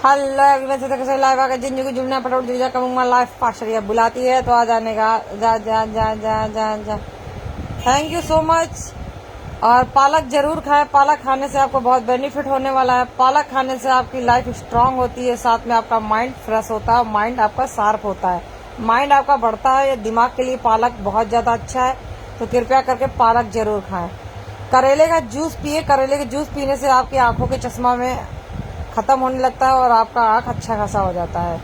Hello everyone, से कैसे live आकर जिंदगी को जुड़ना पटोट दीजिए कमूंगा लाइव पाशरिया बुलाती है तो आ जाने का। जा जा जा जा जा जा थैंक यू सो मच। और पालक जरूर खाएं। पालक खाने से आपको बहुत बेनिफिट होने वाला है। पालक खाने से आपकी लाइफ स्ट्रांग होती है, साथ में आपका माइंड फ्रेश होता है, माइंड आपका शार्प होता है, माइंड आपका बढ़ता है। ये दिमाग के लिए पालक बहुत ज्यादा अच्छा है, तो कृपया करके पालक जरूर खाएं। करेले का जूस पिए। करेले के जूस पीने से आपकी आंखों के चश्मा में खत्म होने लगता है और आपका आंख अच्छा खासा हो जाता है।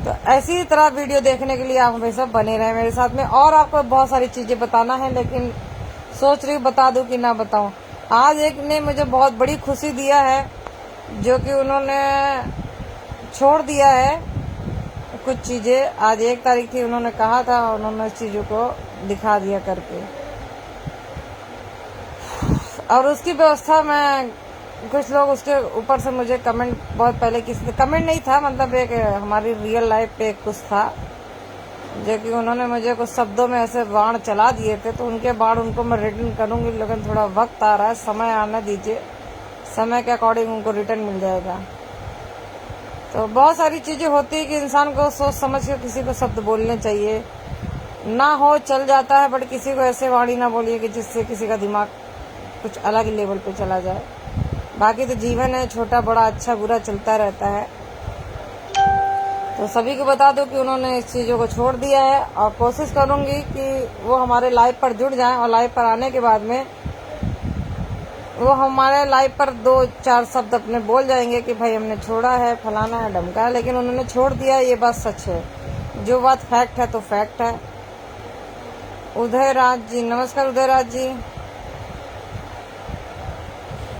तो ऐसी तरह वीडियो देखने के लिए आप हमेशा बने रहे मेरे साथ में। और आपको बहुत सारी चीजें बताना है, लेकिन सोच रही हूँ बता दूं कि ना बताऊं। आज एक ने मुझे बहुत बड़ी खुशी दिया है, जो कि उन्होंने छोड़ दिया है कुछ चीजें। आज 1 तारीख थी, उन्होंने कहा था, उन्होंने इस चीजों को दिखा दिया करके। और उसकी व्यवस्था में कुछ लोग उसके ऊपर से मुझे कमेंट, बहुत पहले किसी कमेंट नहीं था, मतलब एक हमारी रियल लाइफ पे कुछ था, जो कि उन्होंने मुझे कुछ शब्दों में ऐसे बाण चला दिए थे, तो उनके बाण उनको मैं रिटर्न करूंगी, लेकिन थोड़ा वक्त आ रहा है, समय आने दीजिए, समय के अकॉर्डिंग उनको रिटर्न मिल जाएगा। तो बहुत सारी चीजें होती है कि इंसान को सोच समझ के किसी को शब्द बोलने चाहिए। ना हो चल जाता है, बट किसी को ऐसे वाणी ना बोलिए कि जिससे किसी का दिमाग कुछ अलग ही लेवल पे चला जाए। बाकी तो जीवन है, छोटा बड़ा अच्छा बुरा चलता रहता है। तो सभी को बता दो कि उन्होंने इस चीजों को छोड़ दिया है, और कोशिश करूंगी कि वो हमारे लाइव पर जुड़ जाएं, और लाइव पर आने के बाद में वो हमारे लाइव पर 2-4 शब्द अपने बोल जाएंगे कि भाई हमने छोड़ा है, फलाना है, ढमका है, लेकिन उन्होंने छोड़ दिया है, ये बात सच है। जो बात फैक्ट है तो फैक्ट है। उदयराज जी, नमस्कार उदयराज जी।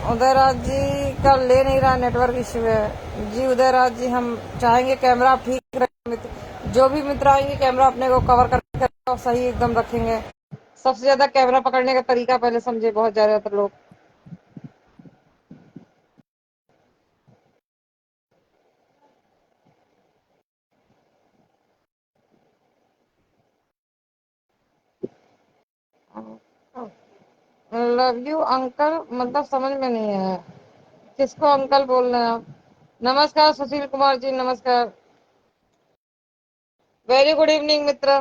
उदयराज जी का ले नहीं रहा, नेटवर्क इश्यू है जी। उदयराज जी, हम चाहेंगे कैमरा ठीक रहे। जो भी मित्र आएंगे कैमरा अपने को कवर करके सही एकदम रखेंगे। सबसे ज्यादा कैमरा पकड़ने का तरीका पहले समझे बहुत ज्यादातर लोग। लव यू अंकल मतलब समझ में नहीं आया, किसको अंकल बोल रहे हैं आप? नमस्कार सुशील कुमार जी, नमस्कार। वेरी गुड इवनिंग मित्र।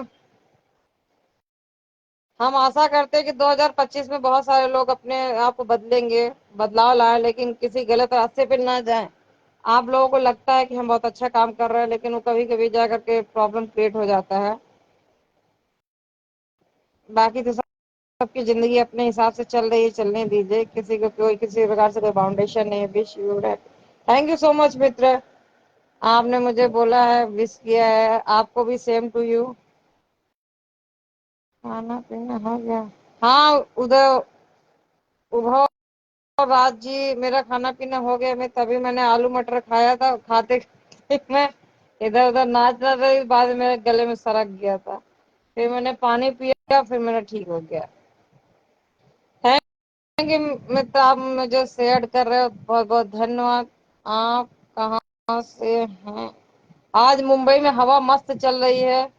हम आशा करते हैं कि 2025 में बहुत सारे लोग अपने आप को बदलेंगे, बदलाव लाए, लेकिन किसी गलत रास्ते पे ना जाएं। आप लोगों को लगता है कि हम बहुत अच्छा काम कर रहे हैं, लेकिन वो कभी कभी जा करके प्रॉब्लम क्रिएट हो जाता है। बाकी तो सबकी जिंदगी अपने हिसाब से चल रही है, चलने दीजिए। किसी को कोई किसी प्रकार से कोई बाउंडेशन नहीं है। Wish you thank you so much मित्र। आपने मुझे बोला है, विश किया है, आपको भी सेम टू यू। खाना पीना हो गया? हाँ उदय, उभय राज जी, मेरा खाना पीना हो गया। मैं तभी मैंने आलू मटर खाया था, खाते खाते मैं इधर उधर नाच रहा था, बाद में मेरे गले में सरक गया था, फिर मैंने पानी पिया, फिर मेरा ठीक हो गया। थैंक यू मित्र, आप मुझे शेयर कर रहे हो, बहुत बहुत धन्यवाद। आप कहाँ से हैं? आज मुंबई में हवा मस्त चल रही है,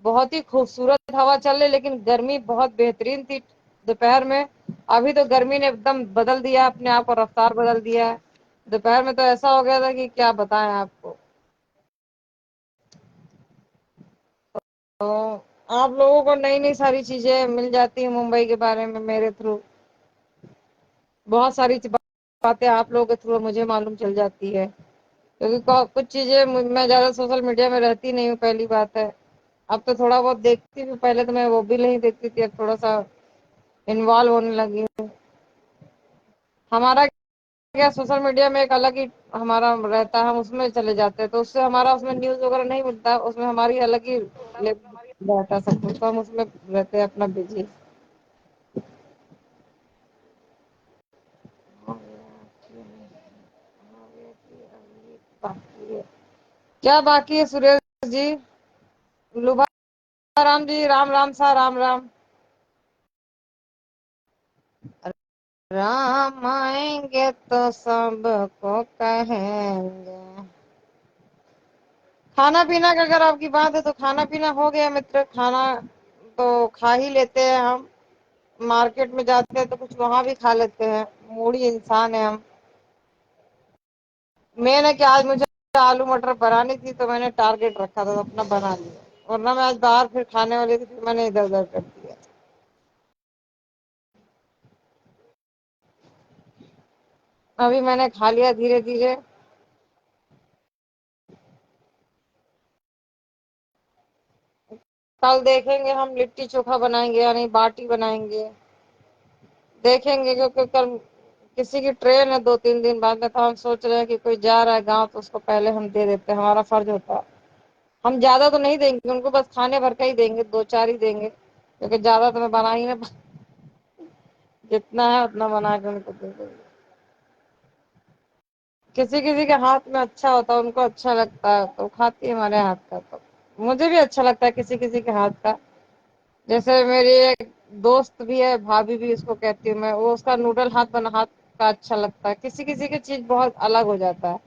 बहुत ही खूबसूरत हवा चल रही, लेकिन गर्मी बहुत बेहतरीन थी दोपहर में। अभी तो गर्मी ने एकदम बदल दिया, अपने आप को रफ्तार बदल दिया है। दोपहर में तो ऐसा हो गया था कि क्या बताएं आपको। तो आप लोगों को नई नई सारी चीजें मिल जाती है मुंबई के बारे में मेरे थ्रू। बहुत सारी बातें आप लोगों के थ्रू मुझे मालूम चल जाती है, क्योंकि कुछ चीजें मैं ज्यादा सोशल मीडिया में रहती नहीं हूँ, पहली बात है। अब तो थोड़ा बहुत देखती हूँ, पहले तो मैं वो भी नहीं देखती थी, अब थोड़ा सा इन्वॉल्व होने लगी हूँ। हमारा क्या, सोशल मीडिया में एक अलग ही हमारा रहता है, हम उसमें चले जाते हैं, तो उससे हमारा उसमें न्यूज वगैरह नहीं मिलता, उसमें हमारी अलग ही रहता है सब कुछ, तो हम उसमें रहते हैं अपना बिजी। क्या बाकी है सुरेश जी? लुभा राम जी, राम राम सा, राम राम। राम आएंगे तो सबको कहेंगे। खाना पीना का अगर आपकी बात है तो खाना पीना हो गया मित्र। खाना तो खा ही लेते हैं हम, मार्केट में जाते हैं तो कुछ वहां भी खा लेते हैं, मूढ़ी इंसान है हम। मैंने क्या, आज मुझे आलू मटर बनानी थी तो मैंने टारगेट रखा था तो अपना बना लिया, वरना मैं आज बाहर फिर खाने वाली थी, फिर मैंने इधर उधर कर दिया। अभी मैंने खा लिया धीरे धीरे। कल देखेंगे हम लिट्टी चोखा बनाएंगे या नहीं बाटी बनाएंगे, देखेंगे, क्योंकि कल किसी की ट्रेन है 2-3 दिन बाद में, तो हम सोच रहे हैं कि कोई जा रहा है गाँव तो उसको पहले हम दे देते हैं, हमारा फर्ज होता है। हम ज्यादा तो नहीं देंगे उनको, बस खाने भर का ही देंगे, 2-4 ही देंगे, क्योंकि ज्यादा तो मैं बना ही ना, जितना है उतना बना के उनको दे देंगे। किसी किसी के हाथ में अच्छा होता है, उनको अच्छा लगता है तो खाती है हमारे हाथ का, तो मुझे भी अच्छा लगता है किसी किसी के हाथ का। जैसे मेरी एक दोस्त भी है, भाभी भी उसको कहती हूँ मैं, वो उसका नूडल हाथ का अच्छा लगता है, किसी किसी की चीज बहुत अलग हो जाता है।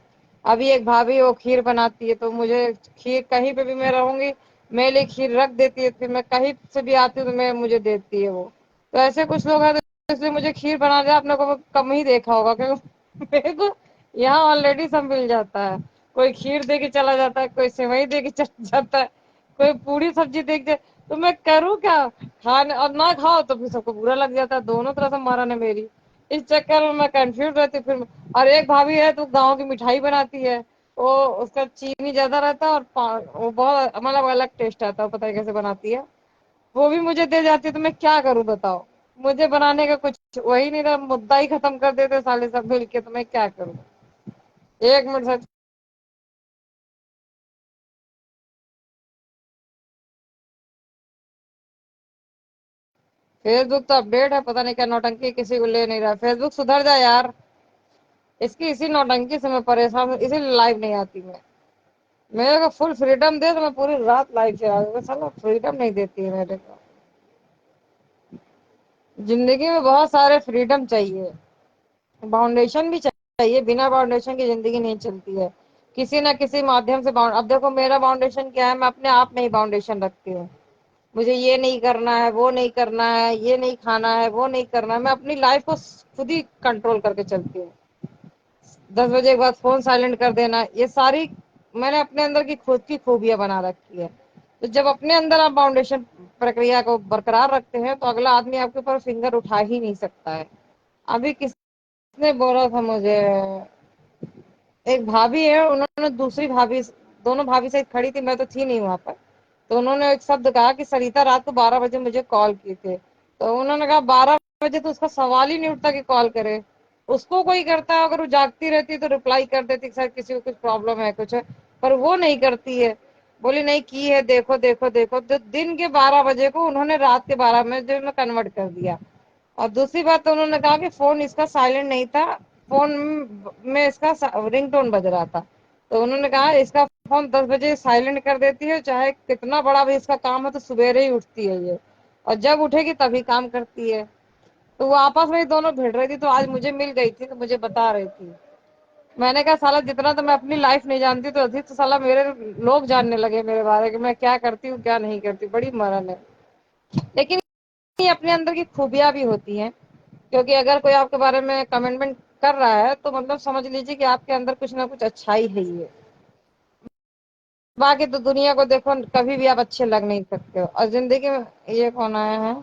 अभी एक भाभी वो खीर बनाती है, तो मुझे खीर कहीं पे भी मैं रहूंगी, मेरे लिए खीर रख देती है, फिर मैं कहीं से भी आती हूँ तो मैं मुझे देती है वो। तो ऐसे कुछ लोग हैं, तो इसलिए मुझे खीर बनाने आपने को कम ही देखा होगा, क्योंकि मेरे को यहाँ ऑलरेडी सब मिल जाता है। कोई खीर दे के चला जाता है, कोई सेवई दे के चला जाता है, कोई पूरी सब्जी दे के, तो मैं करूँ क्या? खाने और ना खाओ तो फिर सबको बुरा लग जाता है, दोनों तरफ से मारन है मेरी। इस चक्कर में मैं कंफ्यूज रहती हूँ फिर। और एक भाभी है तो गाँव की मिठाई बनाती है, वो उसका चीनी ज्यादा रहता है और वो बहुत मतलब अलग टेस्ट आता है, पता है कैसे बनाती है, वो भी मुझे दे जाती है, तो मैं क्या करूँ बताओ? मुझे बनाने का कुछ वही नहीं रहा, मुद्दा ही खत्म कर देते साले सब मिल के, तो मैं क्या करूँ? 1 मिनट से। फेसबुक तो अपडेट है, पता नहीं क्या नौटंकी, किसी को ले नहीं रहा। फेसबुक सुधर जाए यार, इसकी इसी नौटंकी से मैं परेशान हूँ, इसीलिए लाइव नहीं आती मैं। मेरे को फुल फ्रीडम दे तो मैं पूरी रात लाइव चला दूंगा, साला फ्रीडम नहीं देती है मेरे को। जिंदगी में बहुत सारे फ्रीडम चाहिए, बाउंडेशन भी चाहिए, बिना बाउंडेशन की जिंदगी नहीं चलती है। किसी ना किसी माध्यम से बाउंड, अब देखो मेरा बाउंडेशन क्या है, मैं अपने आप में ही बाउंडेशन रखती हूँ। मुझे ये नहीं करना है, वो नहीं करना है, ये नहीं खाना है, वो नहीं करना है, मैं अपनी लाइफ को खुद ही कंट्रोल करके चलती हूँ। 10 बजे के बाद फोन साइलेंट कर देना, ये सारी मैंने अपने अंदर की खुद की खूबियां बना रखी है। तो जब अपने अंदर आप बाउंडेशन प्रक्रिया को बरकरार रखते हैं तो अगला आदमी आपके ऊपर फिंगर उठा ही नहीं सकता है। अभी किसने बोला था मुझे, एक भाभी है, उन्होंने दूसरी भाभी, दोनों भाभी से खड़ी थी, मैं तो थी नहीं वहां पर, तो उन्होंने एक शब्द कहा कि सरिता रात को 12 बजे मुझे कॉल किए थे। तो उन्होंने कहा 12 बजे तो उसका सवाल ही नहीं उठता कि कॉल करे। उसको कोई करता है, अगर वो जागती रहती है तो रिप्लाई कर देती शायद किसी को कुछ प्रॉब्लम है कुछ है, पर वो नहीं करती है। बोली नहीं की है, देखो देखो देखो, तो दिन के 12 बजे को उन्होंने रात के 12 बजे में कन्वर्ट कर दिया। और दूसरी बात तो उन्होंने कहा कि फोन इसका साइलेंट नहीं था, फोन में इसका रिंगटोन बज रहा था। तो उन्होंने कहा इसका फोन 10 बजे साइलेंट कर देती है, चाहे कितना बड़ा भी इसका काम है तो सवेरे ही उठती है ये, और जब उठेगी तभी काम करती है। तो वो आपस में ही दोनों भिड़ रही थी, तो आज मुझे मिल गई थी तो मुझे बता रही थी। मैंने कहा साला जितना तो मैं अपनी लाइफ नहीं जानती, तो अधिक तो साला मेरे लोग जानने लगे मेरे बारे में, मैं क्या करती हूँ क्या नहीं करती, बड़ी मरन है। लेकिन ये अपने अंदर की खूबियां भी होती हैं, क्योंकि अगर कोई आपके बारे में कमेंटमेंट कर रहा है तो मतलब समझ लीजिए कि आपके अंदर कुछ ना कुछ अच्छाई है ही है। बाकी तो दुनिया को देखो, कभी भी आप अच्छे लग नहीं सकते हो। और जिंदगी में ये कौन आया है,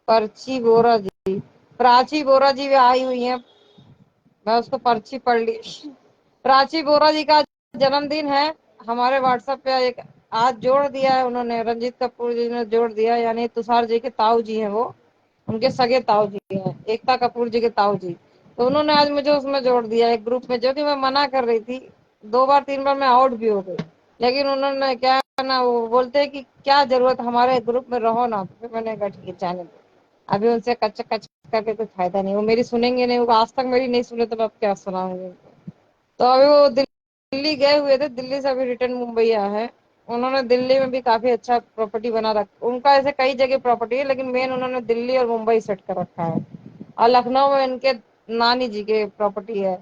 पर्ची बोरा जी, प्राची बोरा जी भी आई हुई है, मैं उसको पर्ची पढ़ ली। प्राची बोरा जी का जन्मदिन है, हमारे व्हाट्सएप पे एक आज जोड़ दिया है उन्होंने, रंजीत कपूर जी ने जोड़ दिया, यानी तुषार जी के ताऊ जी हैं वो, उनके सगे ताऊ जी हैं, एकता कपूर जी के ताऊ जी। तो उन्होंने आज मुझे उसमें जोड़ दिया एक ग्रुप में, जो कि मैं मना कर रही थी, 2 बार 3 बार मैं आउट भी हो गई। लेकिन उन्होंने क्या है ना, वो बोलते हैं कि क्या जरूरत हमारे ग्रुप में रहो ना, तो फिर मैंने कहा ठीक है जाने दो, अभी उनसे कच कच करके कोई फायदा नहीं, वो मेरी सुनेंगे नहीं, वो आज तक मेरी नहीं सुने तो मैं अब क्या सुनाऊंगी उनको। तो अभी वो दिल्ली गए हुए थे, दिल्ली से अभी रिटर्न मुंबई आया है। उन्होंने दिल्ली में भी काफी अच्छा प्रॉपर्टी बना रखा, उनका ऐसे कई जगह प्रॉपर्टी है, लेकिन मेन उन्होंने दिल्ली और मुंबई सेट कर रखा है। और लखनऊ में इनके नानी जी के प्रॉपर्टी है।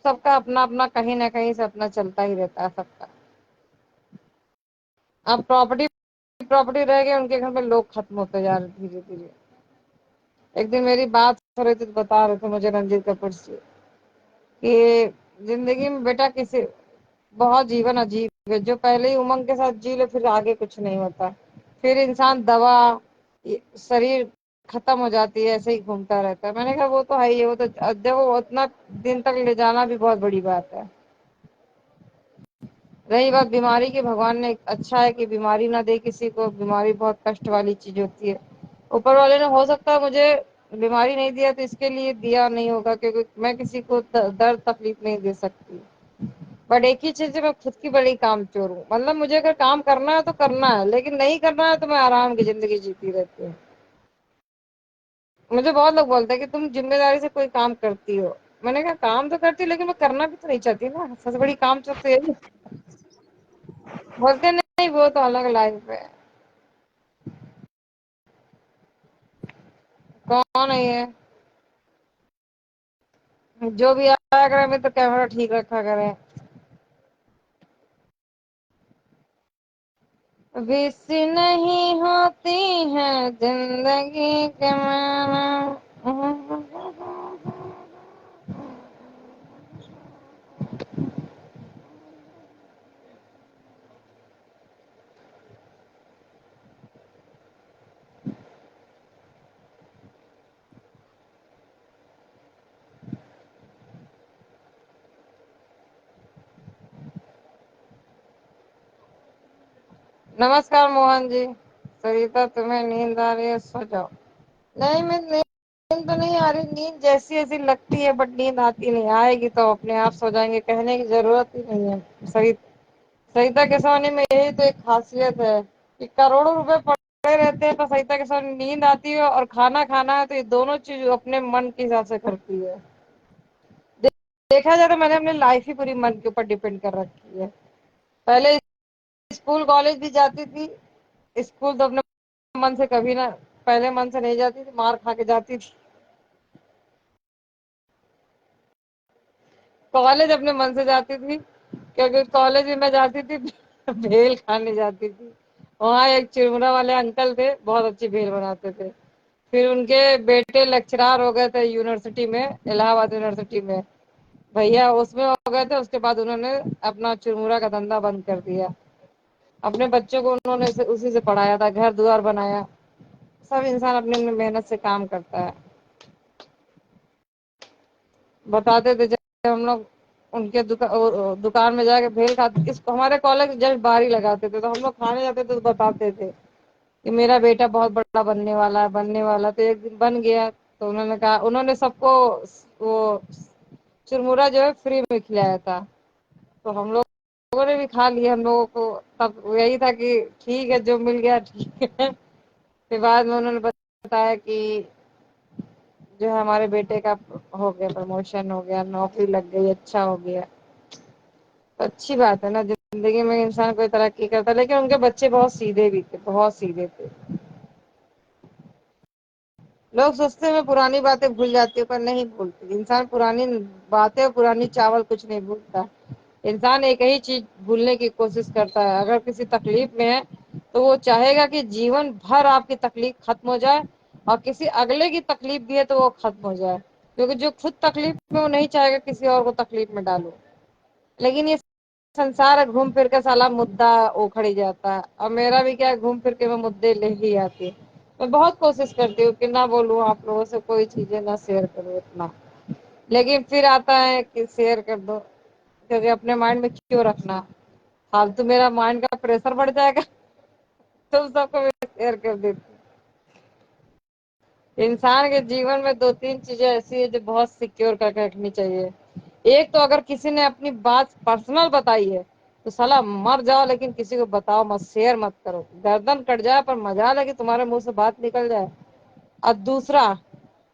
सबका अपना अपना कहीं ना कहीं से अपना चलता ही रहता है सबका। अब प्रॉपर्टी प्रॉपर्टी रह गए, उनके घर में लोग खत्म होते जा रहे धीरे धीरे। एक दिन मेरी बात हो रही थी तो बता रहे थे मुझे रंजीत कपूर से, कि जिंदगी में बेटा किसी बहुत जीवन अजीब है, जो पहले ही उमंग के साथ जी ले फिर आगे कुछ नहीं होता, फिर इंसान दवा शरीर खत्म हो जाती है, ऐसे ही घूमता रहता है। मैंने कहा वो तो है ही है, वो तो देखो उतना दिन तक ले जाना भी बहुत बड़ी बात है। रही बात बीमारी की, भगवान ने अच्छा है कि बीमारी ना दे किसी को, बीमारी बहुत कष्ट वाली चीज होती है। ऊपर वाले ने हो सकता है मुझे बीमारी नहीं दिया तो इसके लिए दिया नहीं होगा, क्योंकि मैं किसी को दर्द तकलीफ नहीं दे सकती। बट एक ही चीज है, मैं खुद की बड़ी कामचोर हूँ। मतलब मुझे अगर काम करना है तो करना है, लेकिन नहीं करना है तो मैं आराम की जिंदगी जीती रहती हूँ। मुझे बहुत लोग बोलते हैं कि तुम जिम्मेदारी से कोई काम करती हो। मैंने कहा काम तो करती हूँ, लेकिन मैं करना भी तो नहीं चाहती ना, सबसे बड़ी कामचोर तो यही। बोलते नहीं वो तो अलग लाइफ है। कौन है ये? जो भी आया करे मैं तो कैमरा ठीक रखा करे। विश नहीं होती है जिंदगी के माना। नमस्कार मोहन जी। सरिता तुम्हें नींद आ रही है, सो जाओ। नहीं, मैं नींद तो नहीं आ रही, नींद जैसी ऐसी लगती है बट नींद आती नहीं। आएगी तो अपने आप सो जाएंगे, कहने की जरूरत ही नहीं है। सरिता के सोने में यही तो एक खासियत है कि करोड़ों रुपए पड़े रहते हैं तो सरिता के सोने नींद आती है, और खाना खाना है तो ये दोनों चीज अपने मन के हिसाब से करती है। देखा जाए तो मैंने अपनी लाइफ ही पूरी मन के ऊपर डिपेंड कर रखी है। पहले स्कूल कॉलेज भी जाती थी। स्कूल तो अपने मन से कभी ना, पहले मन से नहीं जाती थी, मार खा के जाती थी। कॉलेज अपने मन से जाती थी, क्योंकि कॉलेज में मैं जाती थी भेल खाने जाती थी। वहाँ एक चिरमुरा वाले अंकल थे, बहुत अच्छी भेल बनाते थे। फिर उनके बेटे लेक्चरार हो गए थे यूनिवर्सिटी में, इलाहाबाद यूनिवर्सिटी में। भैया उसमें हो गए थे, उसके बाद उन्होंने अपना चिरमुरा का धंधा बंद कर दिया। अपने बच्चों को उन्होंने उसी से पढ़ाया था, घर द्वार बनाया। सब इंसान अपने अपने मेहनत से काम करता है। बताते थे जब हम लोग उनके दुकान में जाके भेल खाते, इसको हमारे कॉलेज जस्ट बाहर ही लगाते थे, तो हम लोग खाने जाते थे तो बताते थे कि मेरा बेटा बहुत बड़ा बनने वाला है, बनने वाला। तो एक दिन बन गया, तो उन्होंने कहा, उन्होंने सबको वो चुरमुरा जो है फ्री में खिलाया था। तो हम लोगों ने भी खा लिया। हम लोगों को तब यही था कि ठीक है, जो मिल गया ठीक है। फिर बाद में उन्होंने बताया कि जो है हमारे बेटे का हो गया, प्रमोशन हो गया, नौकरी लग गई, अच्छा हो गया। तो अच्छी बात है ना, जिंदगी में इंसान कोई तरक्की करता है। लेकिन उनके बच्चे बहुत सीधे भी थे, बहुत सीधे थे। लोग सोचते हैं मैं पुरानी बातें भूल जाती हूँ, पर नहीं भूलती। इंसान पुरानी बातें और पुरानी चावल कुछ नहीं भूलता। इंसान एक ही चीज भूलने की कोशिश करता है, अगर किसी तकलीफ में है तो वो चाहेगा कि जीवन भर आपकी तकलीफ खत्म हो जाए, और किसी अगले की तकलीफ भी है तो वो खत्म हो जाए। क्योंकि जो खुद तकलीफ में, वो नहीं चाहेगा किसी और को तकलीफ में डालो। लेकिन ये संसार है, घूम फिर के साला मुद्दा उखड़ ही जाता है। और मेरा भी क्या है, घूम फिर के मैं मुद्दे ले ही आती हूँ। मैं बहुत कोशिश करती हूँ कि ना बोलूं आप लोगों से कोई चीजें, ना शेयर करूँ इतना। लेकिन फिर आता है कि शेयर कर दो, क्योंकि अपने माइंड में क्यों रखना, फालतू मेरा माइंड का प्रेशर बढ़ जाएगा। तुम सबको मैं शेयर कर देती हूँ। इंसान के जीवन में दो तीन चीजें ऐसी है जो बहुत सिक्योर करके रखनी चाहिए। एक तो अगर किसी ने अपनी बात पर्सनल बताई है तो साला मर जाओ, लेकिन किसी को बताओ मत, शेयर मत करो। गर्दन कट जाए पर मजाल है कि तुम्हारे मुंह से बात निकल जाए। और दूसरा,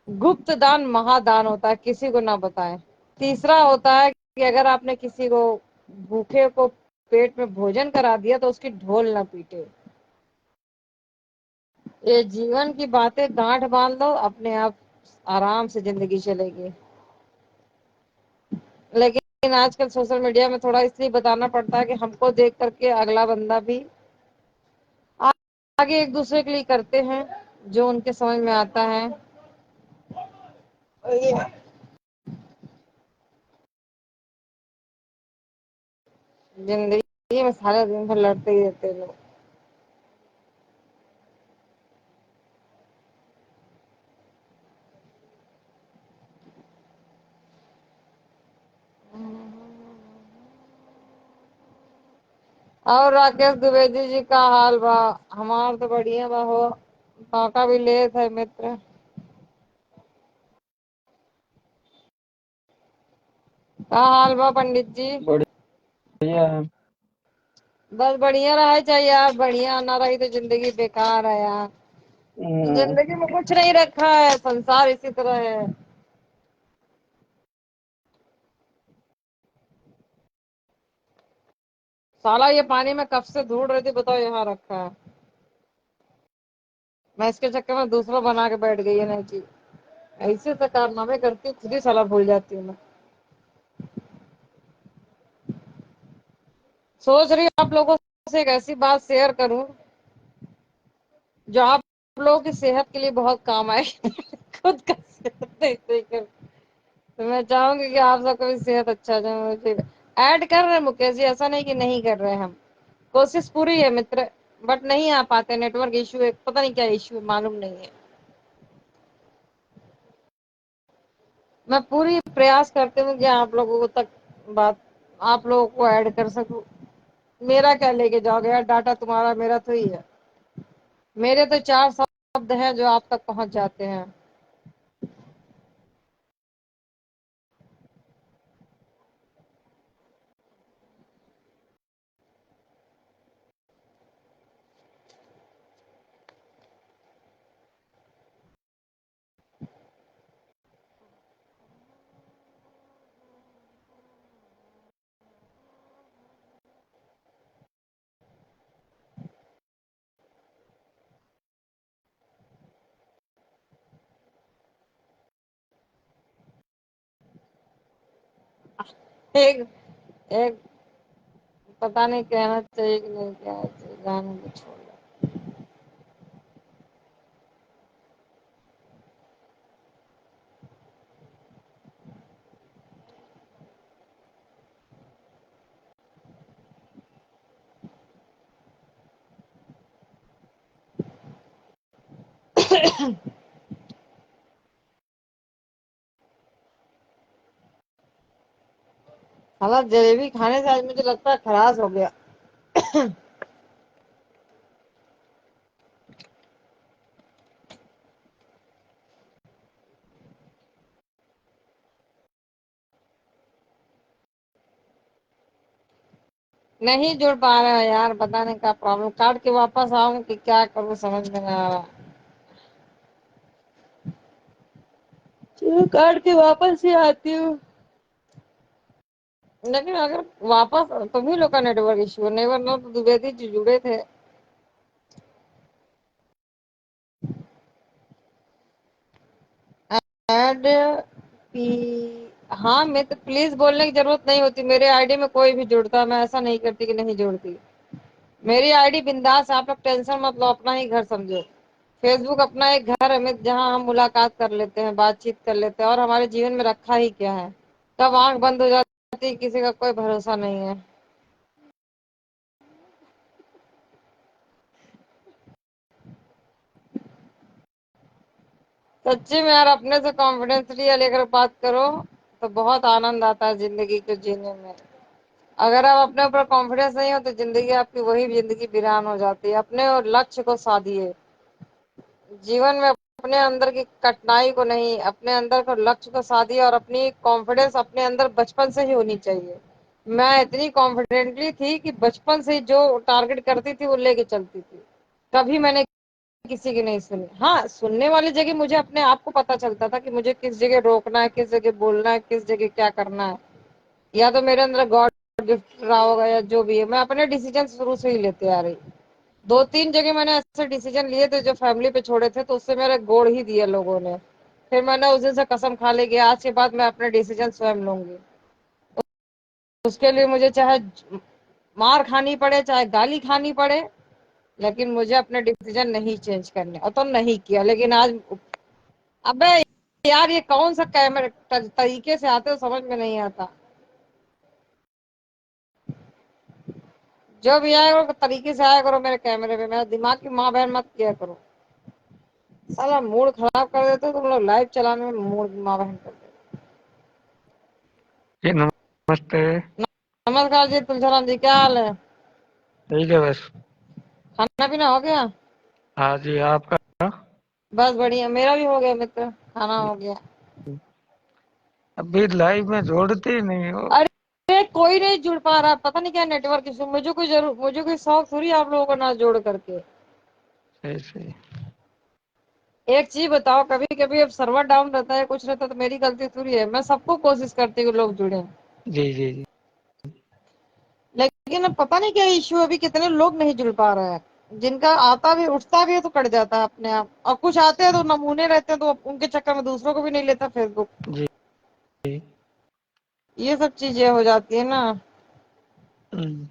गुप्त दान महादान होता है, किसी को ना बताएं। तीसरा होता है कि अगर आपने किसी को, भूखे को पेट में भोजन करा दिया तो उसकी ढोल ना पीटे। ये जीवन की बातें गांठ बांध लो, अपने आप आराम से जिंदगी चलेगी। लेकिन आजकल सोशल मीडिया में थोड़ा इसलिए बताना पड़ता है कि हमको देख करके अगला बंदा भी आगे एक दूसरे के लिए करते हैं जो उनके समझ में आता है। जिंदगी में सारे दिन भर लड़ते ही रहते हैं लोग। और राकेश द्विवेदी जी का हाल बा? हमार तो बढ़िया बा हो। पाका भी लेत है मित्र। का हाल बा पंडित जी? बढ़िया है। बस बढ़िया रहा चाहिए यार, बढ़िया ना रही तो जिंदगी बेकार है यार। जिंदगी में कुछ नहीं रखा है, संसार इसी तरह है। साला ये पानी में कब से ढूंढ रही थी, बताओ यहाँ रखा है। मैं इसके चक्कर में दूसरा बना के बैठ गई है नई चीज। ऐसे तो कारनामे करती हूँ, खुद ही साला भूल जाती हूँ मैं। सोच रही हूँ आप लोगों से एक ऐसी बात शेयर करूं जो आप लोगों की सेहत के लिए बहुत काम आए। खुद का सेहत नहीं सही कर, तो मैं चाहूंगी कि आप सबका भी सेहत अच्छा जाए। मुझे ऐड कर रहे हैं मुकेश जी, ऐसा नहीं कि नहीं कर रहे हैं हम। कोशिश पूरी है मित्र, बट नहीं आ पाते, नेटवर्क इशू है, पता नहीं क्या इशू है, मालूम नहीं है। मैं पूरी प्रयास करती हूँ कि आप लोगों को तक बात, आप लोगों को ऐड कर सकूं। मेरा क्या लेके जाओगे यार, डाटा तुम्हारा मेरा तो ही है। मेरे तो 4 शब्द हैं जो आप तक पहुंच जाते हैं। एक एक पता नहीं कहना चाहिए कि नहीं कहना चाहिए, जाने दो, छोड़ दो। साला जलेबी खाने से आज मुझे लगता है खराश हो गया। नहीं जुड़ पा रहा है यार, पता नहीं क्या प्रॉब्लम, काट के वापस आऊं कि क्या करूं, समझ में नहीं आ रहा। चलो काट के वापस ही आती हूँ। लेकिन अगर वापस, तुम्ही लोग का नेटवर्क इश्यू, नेवर नो तो द्विवेदी जी जुड़े थे। ऐड पी, हाँ मैं तो प्लीज बोलने की जरूरत नहीं होती, मेरे आईडी में कोई भी जुड़ता, मैं ऐसा नहीं करती कि नहीं जुड़ती। मेरी आईडी बिंदास, आप लोग टेंशन मत लो, अपना ही घर समझो। फेसबुक अपना एक घर है जहां हम मुलाकात कर लेते हैं, बातचीत कर लेते हैं, और हमारे जीवन में रखा ही क्या है, कब आंख बंद हो जाती है किसी का कोई भरोसा नहीं है। सच्ची में यार, अपने से कॉन्फिडेंस लिया लेकर बात करो तो बहुत आनंद आता है जिंदगी को जीने में। अगर आप अपने ऊपर कॉन्फिडेंस नहीं हो तो जिंदगी आपकी वही जिंदगी वीरान हो जाती है। अपने और लक्ष्य को साधिए जीवन में, अपने अंदर की कठिनाई को नहीं, अपने अंदर को लक्ष्य को साधिए, और अपनी कॉन्फिडेंस अपने अंदर बचपन से ही होनी चाहिए। मैं इतनी कॉन्फिडेंटली थी कि बचपन से ही जो टारगेट करती थी वो लेके चलती थी। कभी मैंने किसी की नहीं सुनी। हाँ, सुनने वाली जगह मुझे अपने आप को पता चलता था कि मुझे किस जगह रोकना है, किस जगह बोलना है, किस जगह क्या करना है। या तो मेरे अंदर गॉड गिफ्ट रहा होगा या जो भी है, मैं अपने डिसीजन शुरू से ही लेते आ रही। 2-3 जगह मैंने ऐसे डिसीजन लिए थे जो फैमिली पे छोड़े थे, तो उससे मेरे गोड़ ही दिए लोगों ने। फिर मैंने उस दिन से कसम खा ली कि आज के बाद मैं अपने डिसीजन स्वयं लूंगी। उसके लिए मुझे चाहे मार खानी पड़े, चाहे गाली खानी पड़े, लेकिन मुझे अपने डिसीजन नहीं चेंज करने, और तो नहीं किया। लेकिन आज, अबे यार, ये कौन सा कैमरे तरीके से आते हो समझ में नहीं आता। जो भी आए वो तरीके से आया करो मेरे कैमरे पे, मेरा दिमाग की माँ बहन मत किया करो। साला मूड खराब कर देते हो तुम लोग, लाइव चलाने में मूड माँ बहन कर देते जी नमस्ते। हो। नमस्कार जी, तुलसीराम जी, क्या हाल है? ठीक है बस। खाना पीना हो गया? हाँ जी, आपका? बस बढ़िया, मेरा भी हो गया मित्र, खाना हो गया। अभी लाइव में जोड़ते ही नहीं हो। अरे कोई नहीं जुड़ पा रहा, पता नहीं क्या नेटवर्क इशू। मुझे कोई शौक थोड़ी आप लोगों को ना जोड़ करके। सही सही। एक चीज बताओ, कभी कभी अब सर्वर डाउन रहता है, कुछ रहता है, तो मेरी गलती थोड़ी है। मैं सबको कोशिश करती हूँ कि लोग जुड़े, जी जी जी। लेकिन अब पता नहीं क्या इश्यू है, अभी कितने लोग नहीं जुड़ पा रहे हैं। जिनका आता भी उठता भी है तो कट जाता है अपने आप, और कुछ आते हैं तो नमूने रहते हैं, तो उनके चक्कर में दूसरों को भी नहीं लेता फेसबुक। जी जी। ये सब चीजें हो जाती है ना। हम्म,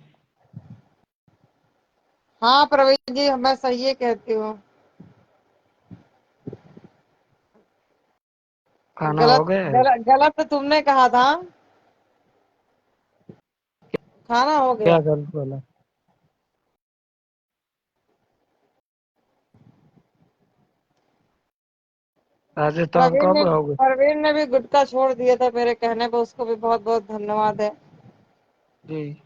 हाँ प्रवीण जी, मैं सही है कहती हूँ। खाना हो गलत गया है? गलत गलत तो तुमने कहा था। खाना हो क्या गया। गलत बोला? राजस्थान प्रवीण ने कब आओगे? प्रवीण ने भी गुटखा छोड़ दिया था मेरे कहने पर, उसको भी बहुत बहुत धन्यवाद है। जी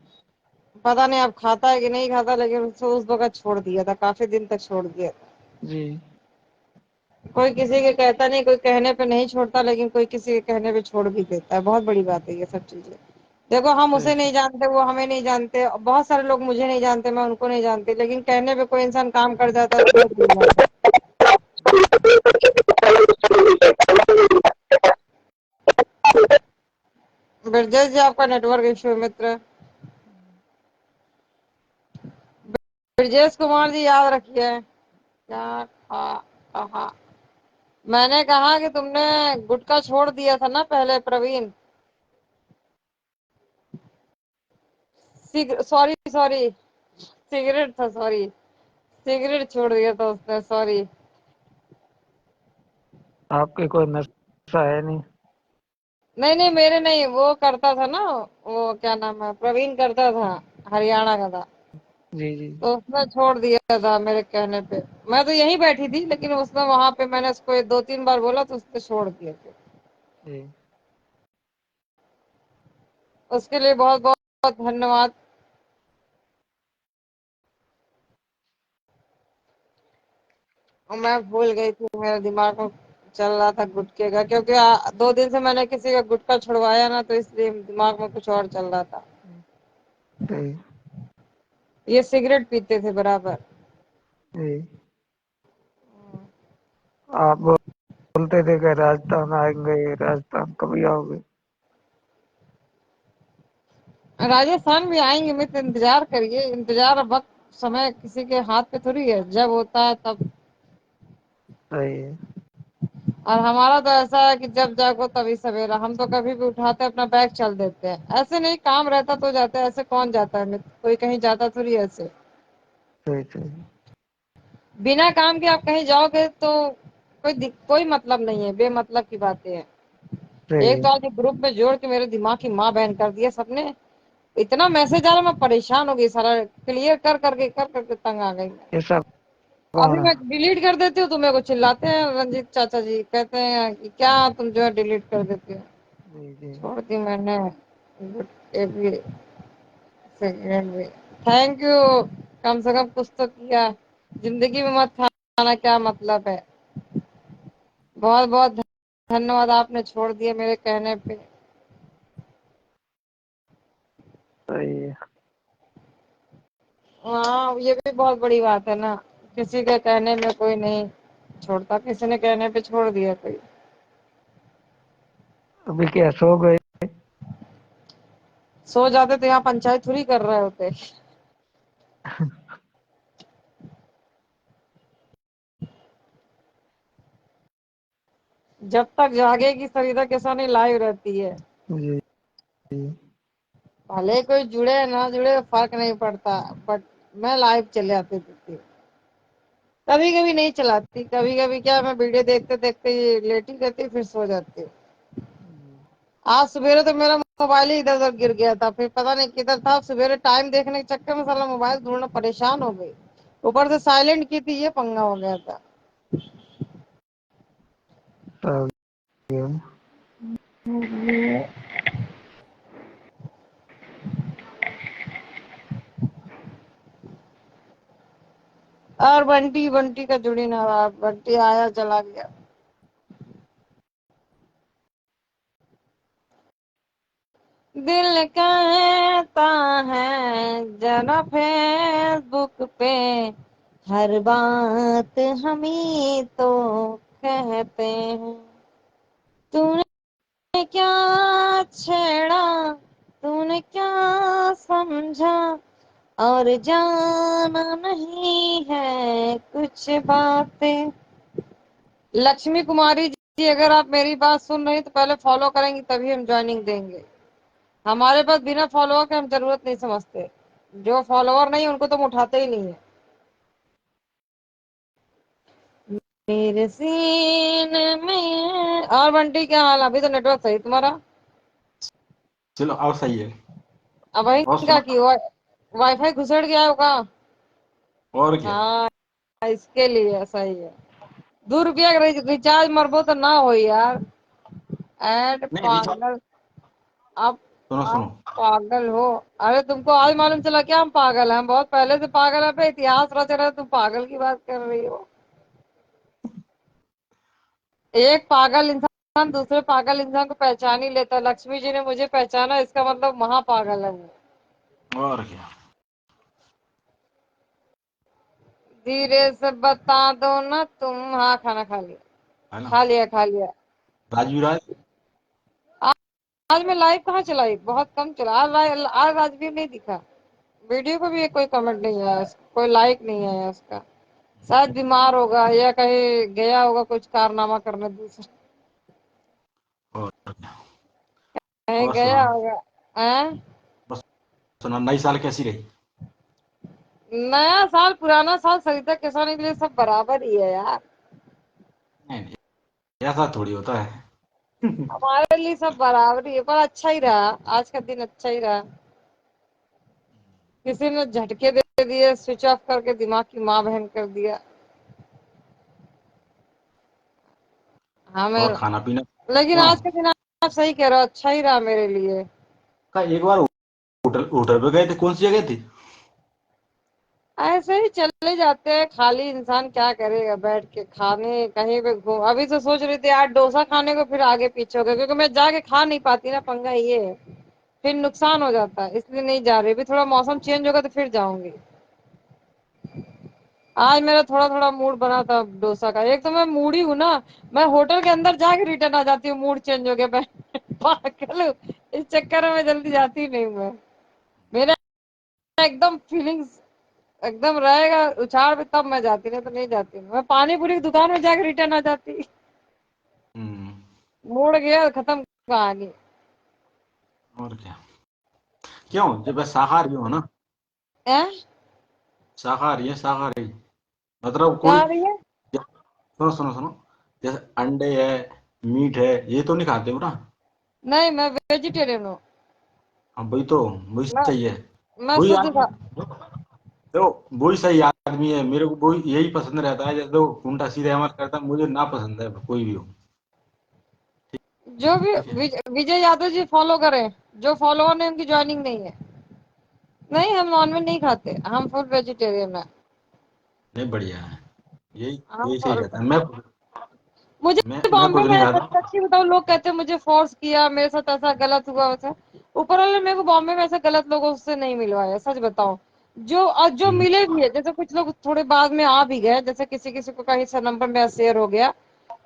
पता नहीं अब खाता है कि नहीं खाता, लेकिन उसको उस वक्त छोड़ दिया था, काफी दिन तक छोड़ दिया था। जी। कोई किसी के कहता नहीं, कोई कहने पे नहीं छोड़ता, लेकिन कोई किसी के कहने पे छोड़ भी देता है। बहुत बड़ी बात है ये सब चीजें। देखो, हम सही उसे सही। नहीं जानते, वो हमें नहीं जानते, बहुत सारे लोग मुझे नहीं जानते, मैं उनको नहीं जानती, लेकिन कहने पे कोई इंसान काम कर जाता है तो बहुत बड़ी बात है। ब्रजेश जी, आपका नेटवर्क इशू है मित्र। ब्रजेश कुमार जी, याद रखिए। क्या कहा? मैंने कहा कि तुमने गुटखा छोड़ दिया था ना पहले प्रवीण। सॉरी सॉरी, सिगरेट था, सॉरी। सिगरेट छोड़ दिया था उसने, सॉरी। आपके कोई नशा है नहीं? नहीं नहीं, मेरे नहीं, वो करता था ना। वो क्या नाम है, प्रवीण करता था, हरियाणा का था। जी जी तो उसने छोड़ दिया था मेरे कहने पे। मैं तो यहीं बैठी थी, लेकिन उसने वहां पे, मैंने उसको दो तीन बार बोला तो उसने छोड़ दिया फिर। जी। उसके लिए बहुत बहुत धन्यवाद। और मैं भूल गई थी, मेरे दिमाग में चल रहा था गुटखे का, क्योंकि 2 दिन से मैंने किसी का गुटखा छुड़वाया ना, तो इसलिए दिमाग में कुछ और चल रहा था। जी ये सिगरेट पीते थे बराबर। जी। आप बोलते थे कि राजस्थान आएंगे, राजस्थान कभी आओगे? राजस्थान भी आएंगे मित्र, इंतजार करिए। इंतजार अब वक्त समय किसी के हाथ पे थोड़ी है, जब होता है तब। सही है। और हमारा तो ऐसा है कि जब जागो तभी सवेरा। हम तो कभी भी उठाते हैं, अपना बैग चल देते हैं। ऐसे नहीं, काम रहता तो जाते हैं, ऐसे कौन जाता है मित्र, कोई कहीं जाता थोड़ी है ऐसे। सही सही। बिना काम के आप कहीं जाओगे तो कोई मतलब नहीं है, बेमतलब की बातें हैं। सही एक है। तो आज ग्रुप में जोड़ के मेरे दिमाग की माँ बहन कर दिया सबने। इतना मैसेज आ रहा, मैं परेशान हो गई, सारा क्लियर कर करके तंग आ गई मैं। ऐसा अभी कौन है? मैं डिलीट कर देती हूँ तो मेरे को चिल्लाते हैं रंजीत चाचा जी, कहते हैं कि क्या तुम जो है डिलीट कर देती हो। जी जी। छोड़ दी मैंने। एक भी सेकंड भी। Thank you. कम से कम कुछ तो किया। जिंदगी में मत खाना, क्या मतलब है। बहुत बहुत धन्यवाद, आपने छोड़ दिया मेरे कहने पे। सही है। हाँ, ये भी बहुत बड़ी बात है ना। किसी के कहने में कोई नहीं छोड़ता, किसी ने कहने पे छोड़ दिया कोई। अभी क्या सो गए? सो जाते तो यहाँ पंचायत थोड़ी कर रहे होते। जब तक जागेगी सरिता किसानी लाइव रहती है। जी जी। भले कोई जुड़े ना जुड़े फर्क नहीं पड़ता, बट मैं लाइव चले आती थी। कभी कभी नहीं चलाती, कभी कभी क्या, मैं वीडियो देखते देखते लेटी रहती, फिर सो जाती हूँ। जी। आज सवेरे तो मेरा मोबाइल ही इधर उधर गिर गया था, फिर पता नहीं किधर था, सवेरे टाइम देखने के चक्कर में साला मोबाइल ढूंढना परेशान हो गई। ऊपर से साइलेंट की थी, ये पंगा हो गया था। तो ये और बंटी बंटी का जुड़ी ना रहा, बंटी आया चला गया। दिल कहता है जरा फेसबुक पे हर बात हम ही तो कहते हैं। तूने क्या छेड़ा, तूने क्या समझा, और जाना नहीं है कुछ बातें। लक्ष्मी कुमारी जी, अगर आप मेरी बात सुन रही तो पहले फॉलो करेंगी तभी हम ज्वाइनिंग देंगे। हमारे पास बिना फॉलोअर के हम जरूरत नहीं समझते। जो फॉलोअर नहीं उनको तो हम उठाते ही नहीं है। मेरे सीने में। और बंटी क्या हाल? अभी तो नेटवर्क सही तुम्हारा। चलो और सही है। अब वही और क्या सुना। की वाईफाई घुसड़ गया होगा। और क्या। हाँ, इसके लिए सही है। 2 रुपया का रिचार्ज मरबो तो ना हो यार। एड नहीं रिचार्ज। पागल। आप सुनो आप सुनो। पागल हो। अरे तुमको आज मालूम चला क्या हम पागल हैं? हम बहुत पहले से पागल है पे, इतिहास रच रहे, तुम पागल की बात कर रही हो। एक पागल इंसान दूसरे पागल इंसान को पहचान ही लेता है। लक्ष्मी जी ने मुझे पहचाना, इसका मतलब महापागल है वो। और क्या धीरे से बता दो ना तुम। हाँ, खाना खा लिया। है ना। खा लिया खा लिया। राजवीर राज। आज आज मैं लाइव कहाँ चलाई, बहुत कम चला। आज राजवीर नहीं दिखा। वीडियो को भी कोई कमेंट नहीं आया, कोई लाइक नहीं आया उसका। शायद बीमार होगा या कहीं गया होगा कुछ कारनामा करने दूसरा। और क्या। कहीं और सुना। गया होगा। हैं? बस सुना, नई साल कैसी रही। नया साल पुराना साल सरिता किसानी के लिए सब बराबर ही है यार। नहीं नहीं, ऐसा थोड़ी होता है। हमारे लिए सब बराबर ही है, पर अच्छा ही रहा। आज का दिन अच्छा ही रहा। किसी ने झटके दे दिए, स्विच ऑफ करके दिमाग की माँ बहन कर दिया और हमें। खाना पीना लेकिन हुआ। आज का दिन आप सही कह रहे हो, अच्छा ही रहा मेरे लिए। का एक बार होटल होटल पे गए थे, कौन सी जगह थी। ऐसे ही चले जाते हैं, खाली इंसान क्या करेगा बैठ के खाने, कहीं पे घूम। अभी तो सोच रही थी आज डोसा खाने को, फिर आगे पीछे हो गया क्योंकि मैं जाके खा नहीं पाती ना, पंगा ये है। फिर नुकसान हो जाता है, इसलिए नहीं जा रही। अभी थोड़ा मौसम चेंज होगा तो फिर जाऊंगी। आज मेरा थोड़ा थोड़ा मूड बना था डोसा का। एक तो मैं मूडी हूँ ना, मैं होटल के अंदर जाके रिटर्न आ जाती हूँ, मूड चेंज हो गया मैं पागल हूँ। इस चक्कर में मैं जल्दी जाती नहीं हूँ मैं। मेरा एकदम फीलिंग्स एकदम रहेगा उछाड़ पे तब मैं जाती, नहीं तो नहीं जाती मैं। पानी पूरी की दुकान में जाके रिटर्न आ जाती। हम्म। मूड गया खत्म कहानी। और क्या। क्यों जब मैं शाकाहारी हो ना। हैं? शाकाहारी है शाकाहारी। मतलब क्या कोई। आ रही है? सुनो सुनो सुनो। जैसे अंडे है, मीट है, ये तो नहीं खाते हो ना। नहीं, मैं वेजिटेरियन हूँ। हाँ वही मैं सही है। मैं वही शुद्ध आदमी। तो वही सही आदमी है, मेरे को वही यही पसंद रहता है, जैसे तो उल्टा सीधे अमल करता है, मुझे ना पसंद है कोई भी हो। जो भी ठीक है। विजय यादव जी फॉलो करें। जो फॉलोअर ने उनकी ज्वाइनिंग नहीं है। नहीं, हम नॉनवेज नहीं खाते, हम फुल वेजिटेरियन है। नहीं बढ़िया है। यही हम यही सही फुल। रहता है। मैं मुझे मैं बॉम्बे कुछ में नहीं खाता। सच्ची बताऊं, लोग कहते हैं मुझे फोर्स किया, मेरे साथ ऐसा गलत हुआ वैसा। ऊपर वाले ने मेरे को बॉम्बे में ऐसे गलत लोगों से नहीं मिलवाया, सच बताऊं। जो हम्म, मिले भी है, जैसे कुछ लोग थोड़े बाद में आ भी गए, जैसे किसी किसी को कहीं से नंबर मेरा शेयर हो गया,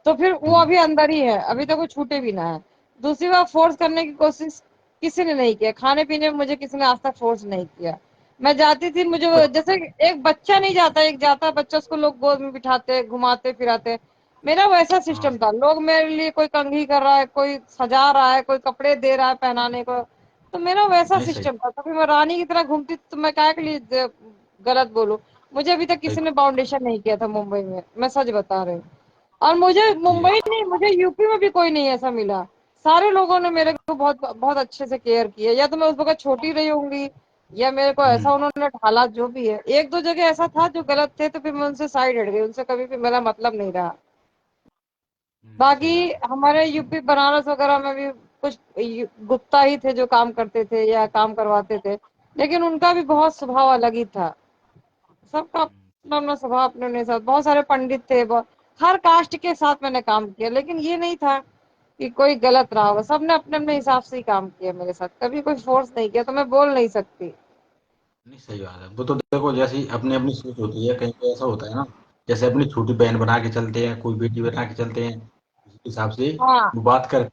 तो फिर वो हम्म, अभी अंदर ही है, अभी तक वो छूटे भी ना है। दूसरी बात, फोर्स करने की कोशिश किसी ने नहीं किया। खाने पीने में मुझे किसी ने आज तक फोर्स नहीं किया। मैं जाती थी, मुझे जैसे एक बच्चा नहीं जाता, एक जाता बच्चा, उसको लोग गोद में बिठाते घुमाते फिराते। मेरा वैसा हाँ सिस्टम था। लोग मेरे लिए कोई कंघी कर रहा है, कोई सजा रहा है, कोई कपड़े दे रहा है पहनाने को, तो मेरा वैसा नहीं सही। सिस्टम था। कभी मैं रानी की तरह घूमती तो मैं क्या के लिए गलत बोलूं। मुझे अभी तक सही किसी ने बात। बाउंडेशन नहीं किया था मुंबई में, मैं सच बता रही हूँ। और मुझे ये मुंबई नहीं, मुझे यूपी में भी कोई नहीं ऐसा मिला। सारे लोगों ने मेरे को बहुत बहुत अच्छे से केयर किया, या तो मैं उस वक्त छोटी रही होंगी, या मेरे को ऐसा हम्म। उन्होंने ढाला, जो भी है। एक दो जगह ऐसा था जो गलत थे, तो फिर मैं उनसे साइड हट गई, उनसे कभी भी मेरा मतलब नहीं रहा। बाकी सही बात है। हमारे यूपी बनारस वगैरह में भी कुछ गुप्ता ही थे जो काम करते थे या काम करवाते थे, लेकिन उनका भी बहुत स्वभाव अलग ही था। सबका अपना अपना स्वभाव अपने अपने साथ, बहुत सारे पंडित थे, हर कास्ट के साथ मैंने काम किया, लेकिन ये नहीं था कि कोई गलत रहा होगा। सबने अपने अपने हिसाब से ही काम किया मेरे साथ, कभी कोई फोर्स नहीं किया, तो मैं बोल नहीं सकती। नहीं सही बात है, वो तो देखो जैसी अपनी अपनी सोच होती है, कहीं पे ऐसा होता है ना, जैसे अपनी छोटी बहन बना के चलते हैं, कोई बेटी बना के चलते हैं, उसी हिसाब से हाँ, वो बात कर।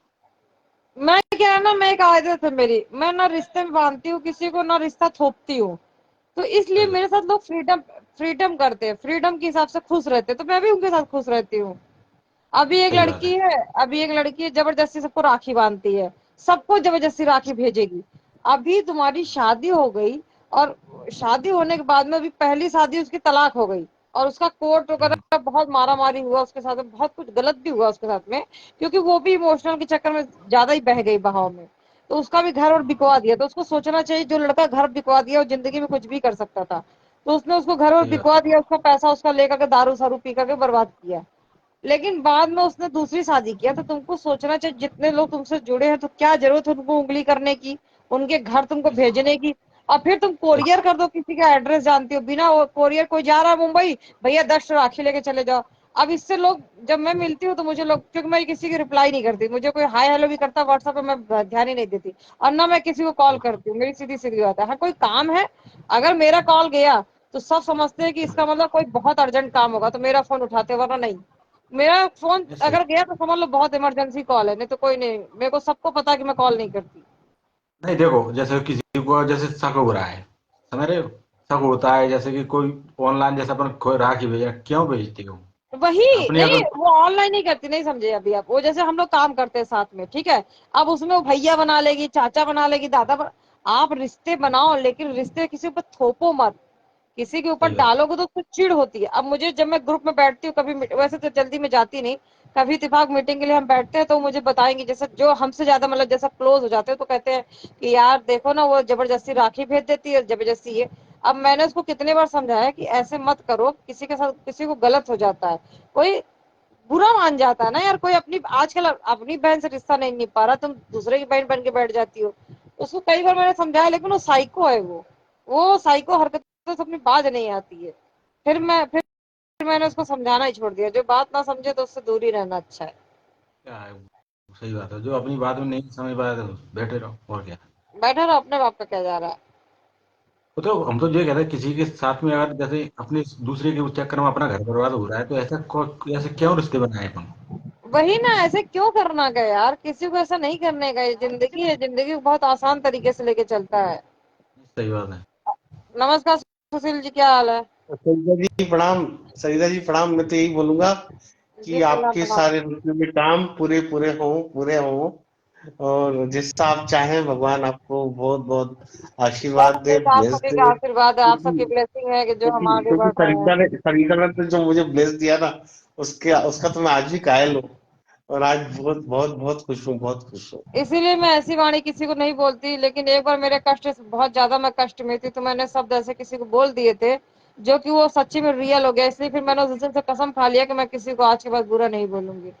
मैं क्या है ना, मैं एक आदत है मेरी, मैं ना रिश्ते में बांधती हूँ किसी को, ना रिश्ता थोपती हूँ। तो इसलिए सही बात। मेरे साथ लोग फ्रीडम फ्रीडम करते हैं, फ्रीडम के हिसाब से खुश रहते हैं, तो मैं भी उनके साथ खुश रहती हूँ। अभी एक सही बात लड़की है। है, अभी एक लड़की है, जबरदस्ती सबको राखी बांधती है, सबको जबरदस्ती राखी भेजेगी। अभी तुम्हारी शादी हो गई, और शादी होने के बाद में, अभी पहली शादी उसकी तलाक हो गई, और उसका कोर्ट हम्म, वगैरह बहुत मारा मारी हुआ उसके साथ में, बहुत कुछ गलत भी हुआ उसके साथ में, क्योंकि वो भी इमोशनल के चक्कर में ज्यादा ही बह गई बहाव में। तो उसका भी घर और बिकवा दिया, तो उसको सोचना चाहिए, जो लड़का घर बिकवा दिया वो जिंदगी में कुछ भी कर सकता था। तो उसने उसको घर और सही बात बिकवा है। दिया, उसका पैसा उसका लेकर के दारू सारू पी करके बर्बाद किया। लेकिन बाद में उसने दूसरी शादी किया, तो तुमको सोचना चाहिए, जितने लोग तुमसे जुड़े हैं, तो क्या जरूरत है उनको उंगली करने की, उनके घर तुमको नहीं, भेजने की। और फिर तुम देखो कोरियर कर दो, किसी का एड्रेस जानती हो, बिना कोरियर, कोई जा रहा है मुंबई, भैया 10 राखी लेके चले जाओ। अब इससे लोग, जब मैं मिलती हूँ तो मुझे लोग, क्योंकि मैं किसी की रिप्लाई नहीं करती, मुझे कोई हाय हेलो भी करता व्हाट्सएप पे, मैं ध्यान ही नहीं देती, और ना मैं किसी को कॉल करती हूँ, मेरी सीधी सीधी बात है। हाँ, कोई काम है, अगर मेरा कॉल गया तो सब समझते हैं कि इसका मतलब कोई बहुत अर्जेंट काम होगा, तो मेरा फोन उठाते, वरना नहीं। मेरा फोन नहीं, सही। अगर गया तो समझ लो बहुत इमरजेंसी कॉल है, नहीं तो कोई नहीं, मेरे को सबको पता है कि मैं कॉल नहीं करती। नहीं देखो, जैसे किसी को जैसे शक हो रहा है, समझ रहे हो, शक होता है, जैसे कि कोई ऑनलाइन जैसे अपन राखी भेजा, क्यों भेजते हो? वही, अपनी नहीं अगर। वो ऑनलाइन नहीं करती, नहीं समझे अभी आप, वो जैसे हम लोग काम करते हैं साथ में, ठीक है, अब उसमें वो भैया बना लेगी, चाचा बना लेगी, आप रिश्ते बनाओ, लेकिन रिश्ते किसी ऊपर थोपो मत, किसी के ऊपर सही बात है। डालोगे तो उसको चिढ़ होती है। अब मुझे, जब मैं ग्रुप में बैठती हूँ कभी, वैसे तो जल्दी में जाती नहीं, कभी इत्तेफाक मीटिंग के लिए हम बैठते हैं, तो मुझे बताएंगे, जैसे जो हमसे ज्यादा मतलब जैसा क्लोज हो जाते हैं, तो कहते हैं कि यार देखो ना, वो जबरदस्ती राखी भेज देती है, जबरदस्ती ये। अब मैंने उसको कितने बार समझाया कि ऐसे मत करो, किसी के साथ किसी को गलत हो जाता है, कोई बुरा मान जाता है ना यार, कोई अपनी, आजकल अपनी बहन से रिश्ता नहीं निभा रहा, तुम दूसरे की बहन बन के बैठ जाती हो। उसको कई बार मैंने समझाया, लेकिन वो साइको है, वो साइको हरकतों से अपनी बाज नहीं आती है। फिर मैंने उसको समझाना ही छोड़ दिया, जो बात ना समझे तो उससे दूर ही रहना अच्छा है। क्या है? सही बात है, जो अपनी बात में नहीं समझ पाया तो बैठे रहो, और क्या। बैठा रहो, अपने बाप का क्या जा रहा है। वो तो हम तो ये कहते हैं, किसी के साथ में अगर जैसे अपने दूसरे के चक्कर में अपना घर बर्बाद हो रहा है, तो ऐसे क्यों रिश्ते बनाए अपन? वही ना, ऐसे क्यों करना का यार, किसी को ऐसा नहीं करने का, ये जिंदगी है, जिंदगी को बहुत आसान तरीके से लेके चलता है। सही बात है। नमस्कार सुशील जी, क्या हाल है? सरिता जी प्रणाम। सरिता जी प्रणाम। मैं तो यही बोलूंगा जी कि प्रणाम आपके प्रणाम। सारे रुपये में काम पूरे पूरे हों, पूरे हों, और जैसा आप चाहें भगवान आपको बहुत बहुत बस आशीर्वाद दे, बस आप ब्लेस सभी का दे। आशीर्वाद है, आप क्योंकि सबकी ब्लेसिंग है कि जो हम क्योंकि आगे क्योंकि बढ़ रहे हैं। सरिता ने तो जो मुझे ब्लेस दिया ना, उसके उसका तो मैं आज भी कायल हूँ। और आज बहुत बहुत बहुत खुश हूँ, बहुत खुश हूँ। इसीलिए मैं ऐसी वाणी किसी को नहीं बोलती, लेकिन एक बार मेरे कष्ट बहुत ज्यादा, मैं कष्ट में थी, तो मैंने शब्द ऐसे किसी को बोल दिए थे, जो कि वो सच्ची में रियल हो गया, इसलिए फिर मैंने उस दिन से कसम खा लिया कि मैं किसी को आज के बाद बुरा नहीं बोलूंगी।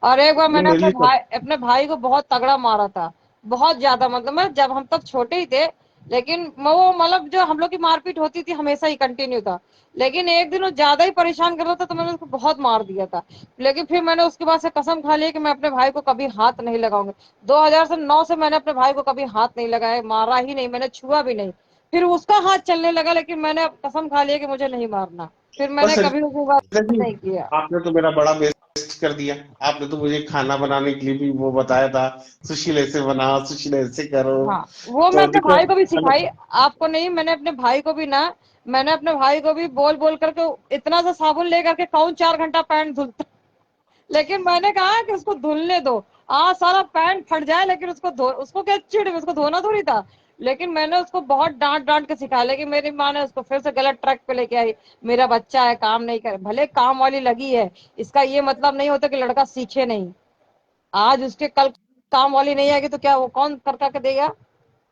और एक बार नहीं, मैंने मेरे लिए तो अपने भाई को बहुत तगड़ा मारा था, बहुत ज्यादा, मतलब मैं, जब हम तब छोटे ही थे, लेकिन वो मतलब जो हम लोग की मारपीट होती थी हमेशा ही कंटिन्यू था, लेकिन एक दिन वो ज्यादा ही परेशान कर रहा था, तो मैंने उसको बहुत मार दिया था। लेकिन फिर मैंने उसके बाद से कसम खा ली कि मैं अपने भाई को कभी हाथ नहीं लगाऊंगी। 2009 से मैंने अपने भाई को कभी हाथ नहीं लगाया, मारा ही नहीं, मैंने छुआ भी नहीं। फिर उसका हाथ चलने लगा, लेकिन मैंने कसम खा लिया कि मुझे नहीं मारना। फिर मैंने बस कभी उसके बाद सरिता जी, नहीं किया। आपने तो मेरा बड़ा बेस्ट कर दिया। आपने तो मुझे खाना बनाने के लिए भी वो बताया था, सुशील ऐसे बनाओ, सुशील ऐसे करो। हाँ, वो मैं तो अपने देखो, भाई को भी सिखाई, आपको नहीं, मैंने अपने भाई को भी ना, मैंने अपने भाई को भी बोल बोल करके इतना सा साबुन लेकर के कौन 4 घंटा पैंट धुलता, लेकिन मैंने कहा कि उसको धुलने दो, सारा पैंट फट जाए, लेकिन उसको क्या चिड़, उसको धोना थोड़ी था। लेकिन मैंने उसको बहुत डांट डांट के सिखाया, लेकिन मेरी माँ ने उसको फिर से गलत ट्रैक पे लेके आई। मेरा बच्चा है, काम नहीं करे, भले काम वाली लगी है, इसका ये मतलब नहीं होता कि लड़का सीखे नहीं। आज उसके कल काम वाली नहीं आएगी तो क्या वो कौन कर करके देगा?